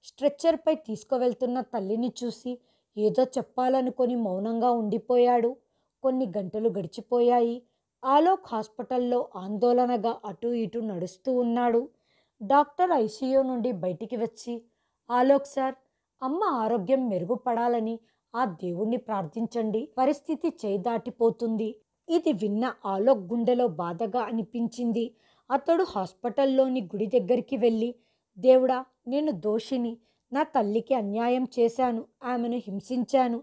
స్ట్రెచ్చర్పై తీసుకువెళ్తున్న తల్లిని చూసి ఏదో చెప్పాలనుకొని మౌనంగా ఉండిపోయాడు. కొన్ని గంటలు గడిచిపోయాయి. ఆలోక్ హాస్పిటల్లో ఆందోళనగా అటూ ఇటూ నడుస్తూ ఉన్నాడు. డాక్టర్ ఐసీయూ నుండి బయటికి వచ్చి, ఆలోక్ సార్, అమ్మ ఆరోగ్యం మెరుగుపడాలని ఆ దేవుణ్ణి ప్రార్థించండి. పరిస్థితి చేయి దాటిపోతుంది. ఇది విన్న ఆలోక్ గుండెలో బాధగా అనిపించింది. అతడు హాస్పిటల్లోని గుడి దగ్గరికి వెళ్ళి, దేవుడా, నేను దోషిని. నా తల్లికి అన్యాయం చేశాను. ఆమెను హింసించాను.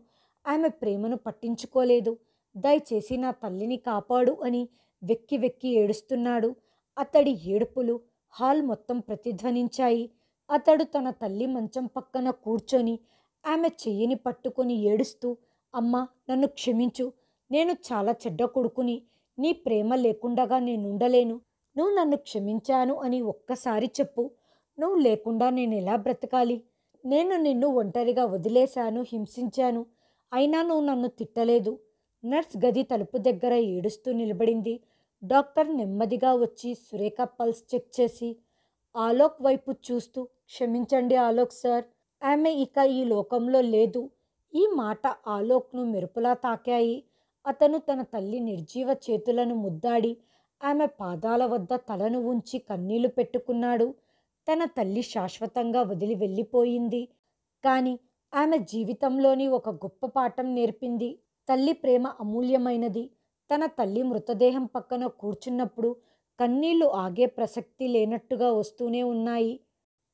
ఆమె ప్రేమను పట్టించుకోలేదు. దయచేసి నా తల్లిని కాపాడు అని వెక్కి వెక్కి ఏడుస్తున్నాడు. అతడి ఏడుపులు హాల్ మొత్తం ప్రతిధ్వనించాయి. అతడు తన తల్లి మంచం పక్కన కూర్చొని ఆమె చెయ్యిని పట్టుకొని ఏడుస్తూ, అమ్మా, నన్ను క్షమించు. నేను చాలా చెడ్డ కొడుకుని. నీ ప్రేమ లేకుండగా నేనుండలేను. నువ్వు నన్ను క్షమించాను అని ఒక్కసారి చెప్పు. నువ్వు లేకుండా నేను ఎలా బ్రతకాలి? నేను నిన్ను ఒంటరిగా వదిలేశాను, హింసించాను. అయినా నువ్వు నన్ను తిట్టలేదు. నర్స్ గది తలుపు దగ్గర ఏడుస్తూ నిలబడింది. డాక్టర్ నెమ్మదిగా వచ్చి సురేఖ పల్స్ చెక్ చేసి ఆలోక్ వైపు చూస్తూ, క్షమించండి ఆలోక్ సార్, ఆమె ఇక ఈ లోకంలో లేదు. ఈ మాట ఆలోక్ను మెరుపులా తాకాయి. అతను తన తల్లి నిర్జీవ చేతులను ముద్దాడి ఆమె పాదాల వద్ద తలను ఉంచి కన్నీళ్లు పెట్టుకున్నాడు. తన తల్లి శాశ్వతంగా వదిలి వెళ్ళిపోయింది. కానీ ఆమె జీవితంలోని ఒక గొప్ప పాఠం నేర్పింది. తల్లి ప్రేమ అమూల్యమైనది. తన తల్లి మృతదేహం పక్కన కూర్చున్నప్పుడు కన్నీళ్లు ఆగే ప్రసక్తి లేనట్టుగా వస్తూనే ఉన్నాయి.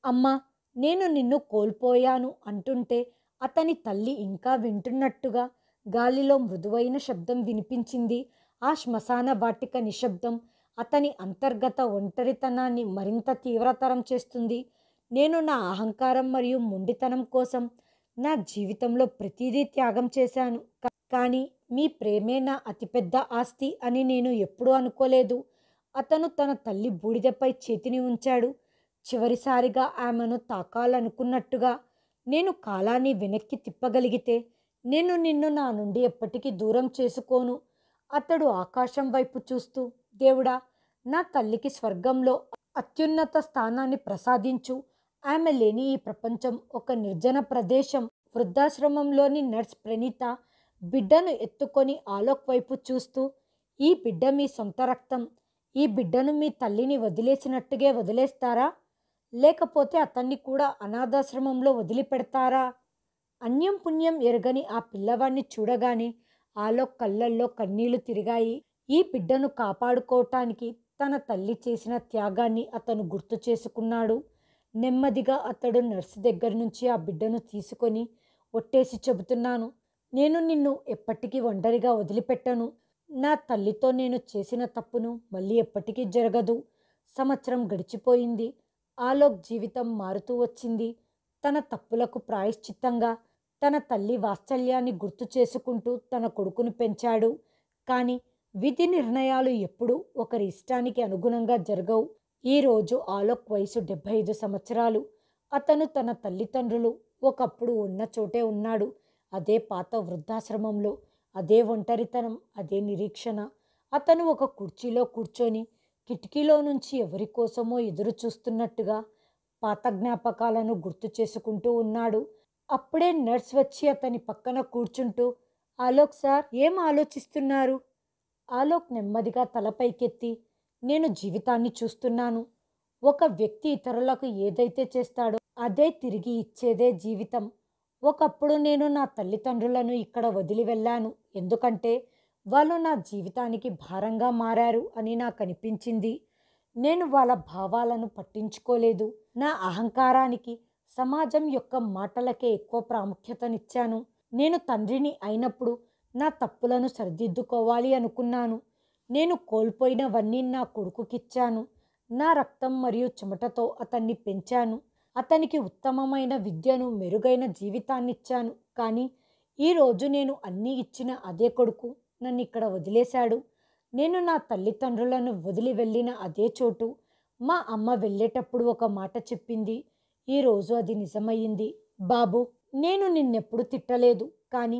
అమ్మా, నేను నిన్ను కోల్పోయాను అంటుంటే అతని తల్లి ఇంకా వింటున్నట్టుగా గాలిలో మృదువైన శబ్దం వినిపించింది. ఆ శ్మశాన వాటిక నిశ్శబ్దం అతని అంతర్గత ఒంటరితనాన్ని మరింత తీవ్రతరం చేస్తుంది. నేను నా అహంకారం మరియు మొండితనం కోసం నా జీవితంలో ప్రతిదీ త్యాగం చేశాను. కానీ మీ ప్రేమే నా అతిపెద్ద ఆస్తి అని నేను ఎప్పుడూ అనుకోలేదు. అతను తన తల్లి బూడిదపై చేతిని ఉంచాడు. చివరిసారిగా ఆమెను తాకాలనుకున్నట్టుగా. నేను కాలాన్ని వెనక్కి తిప్పగలిగితే నేను నిన్ను నా నుండి ఎప్పటికీ దూరం చేసుకోను. అతడు ఆకాశం వైపు చూస్తూ, దేవుడా, నా తల్లికి స్వర్గంలో అత్యున్నత స్థానాన్ని ప్రసాదించు. ఆమె లేని ఈ ప్రపంచం ఒక నిర్జన ప్రదేశం. వృద్ధాశ్రమంలోని నర్స్ ప్రణీత బిడ్డను ఎత్తుకొని ఆలోక్ వైపు చూస్తూ, ఈ బిడ్డ మీ సొంత రక్తం. ఈ బిడ్డను మీ తల్లిని వదిలేసినట్టుగా వదిలేస్తారా? లేకపోతే అతన్ని కూడా అనాథాశ్రమంలో వదిలిపెడతారా? అన్యం పుణ్యం ఎరగని ఆ పిల్లవాడిని చూడగానే ఆలోక్ కళ్ళల్లో కన్నీళ్లు తిరిగాయి. ఈ బిడ్డను కాపాడుకోవటానికి తన తల్లి చేసిన త్యాగాన్ని అతను గుర్తు చేసుకున్నాడు. నెమ్మదిగా అతడు నర్సు దగ్గర నుంచి ఆ బిడ్డను తీసుకొని ఒట్టేసి చెబుతున్నాను, నేను నిన్ను ఎప్పటికీ ఒంటరిగా వదిలిపెట్టను. నా తల్లితో నేను చేసిన తప్పును మళ్ళీ ఎప్పటికీ జరగదు. సంవత్సరం గడిచిపోయింది. ఆలోక్ జీవితం మారుతూ వచ్చింది. తన తప్పులకు ప్రాయశ్చిత్తంగా తన తల్లి వాత్సల్యాన్ని గుర్తు చేసుకుంటూ తన కొడుకును పెంచాడు. కానీ విధి నిర్ణయాలు ఎప్పుడూ ఒకరి ఇష్టానికి అనుగుణంగా జరగవు. ఈరోజు ఆలోక్ వయసు 75 సంవత్సరాలు. అతను తన తల్లిదండ్రులు ఒకప్పుడు ఉన్న చోటే ఉన్నాడు. అదే పాత వృద్ధాశ్రమంలో. అదే ఒంటరితనం, అదే నిరీక్షణ. అతను ఒక కుర్చీలో కూర్చొని కిటికీలో నుంచి ఎవరి కోసమో ఎదురు చూస్తున్నట్టుగా పాత జ్ఞాపకాలను గుర్తు చేసుకుంటూ ఉన్నాడు. అప్పుడే నర్స్ వచ్చి అతని పక్కన కూర్చుంటూ, ఆలోక్ సార్, ఏం ఆలోచిస్తున్నారు? ఆలోక్ నెమ్మదిగా తలపైకెత్తి, నేను జీవితాన్ని చూస్తున్నాను. ఒక వ్యక్తి ఇతరులకు ఏదైతే చేస్తాడో అదే తిరిగి ఇచ్చేదే జీవితం. ఒకప్పుడు నేను నా తల్లిదండ్రులను ఇక్కడ వదిలి వెళ్ళాను. ఎందుకంటే వాళ్ళు నా జీవితానికి భారంగా మారారు అని నాకు అనిపించింది. నేను వాళ్ళ భావాలను పట్టించుకోలేదు. నా అహంకారానికి, సమాజం యొక్క మాటలకే ఎక్కువ ప్రాముఖ్యతనిచ్చాను. నేను తండ్రిని అయినప్పుడు నా తప్పులను సరిదిద్దుకోవాలి అనుకున్నాను. నేను కోల్పోయినవన్నీ నా కొడుకుకిచ్చాను. నా రక్తం మరియు చెమటతో అతన్ని పెంచాను. అతనికి ఉత్తమమైన విద్యను, మెరుగైన జీవితాన్నిచ్చాను. కానీ ఈరోజు నేను అన్నీ ఇచ్చిన అదే కొడుకు నన్ను ఇక్కడ వదిలేశాడు. నేను నా తల్లిదండ్రులను వదిలి వెళ్ళిన అదే చోటు. మా అమ్మ వెళ్ళేటప్పుడు ఒక మాట చెప్పింది. ఈరోజు అది నిజమయ్యింది. బాబు, నేను నిన్నెప్పుడు తిట్టలేదు. కానీ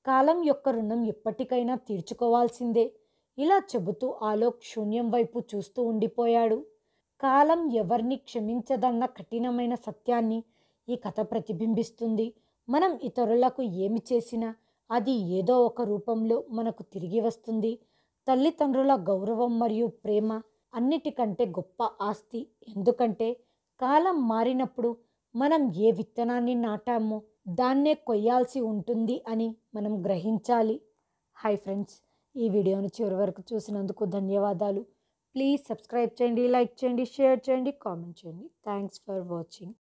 కాలం యొక్క రుణం ఎప్పటికైనా తీర్చుకోవాల్సిందే. ఇలా చెబుతూ ఆలోక్ శూన్యం వైపు చూస్తూ ఉండిపోయాడు. కాలం ఎవరిని క్షమించదన్న కఠినమైన సత్యాన్ని ఈ కథ ప్రతిబింబిస్తుంది. మనం ఇతరులకు ఏమి చేసినా అది ఏదో ఒక రూపంలో మనకు తిరిగి వస్తుంది. తల్లిదండ్రుల గౌరవం మరియు ప్రేమ అన్నిటికంటే గొప్ప ఆస్తి. ఎందుకంటే కాలం మారినప్పుడు మనం ఏ విత్తనాన్ని నాటామో దాన్నే కొయ్యాల్సి ఉంటుంది అని మనం గ్రహించాలి. హాయ్ ఫ్రెండ్స్, ఈ వీడియోను చివరి వరకు చూసినందుకు ధన్యవాదాలు. ప్లీజ్ సబ్స్క్రైబ్ చేయండి, లైక్ చేయండి, షేర్ చేయండి, కామెంట్ చేయండి. Thanks for watching.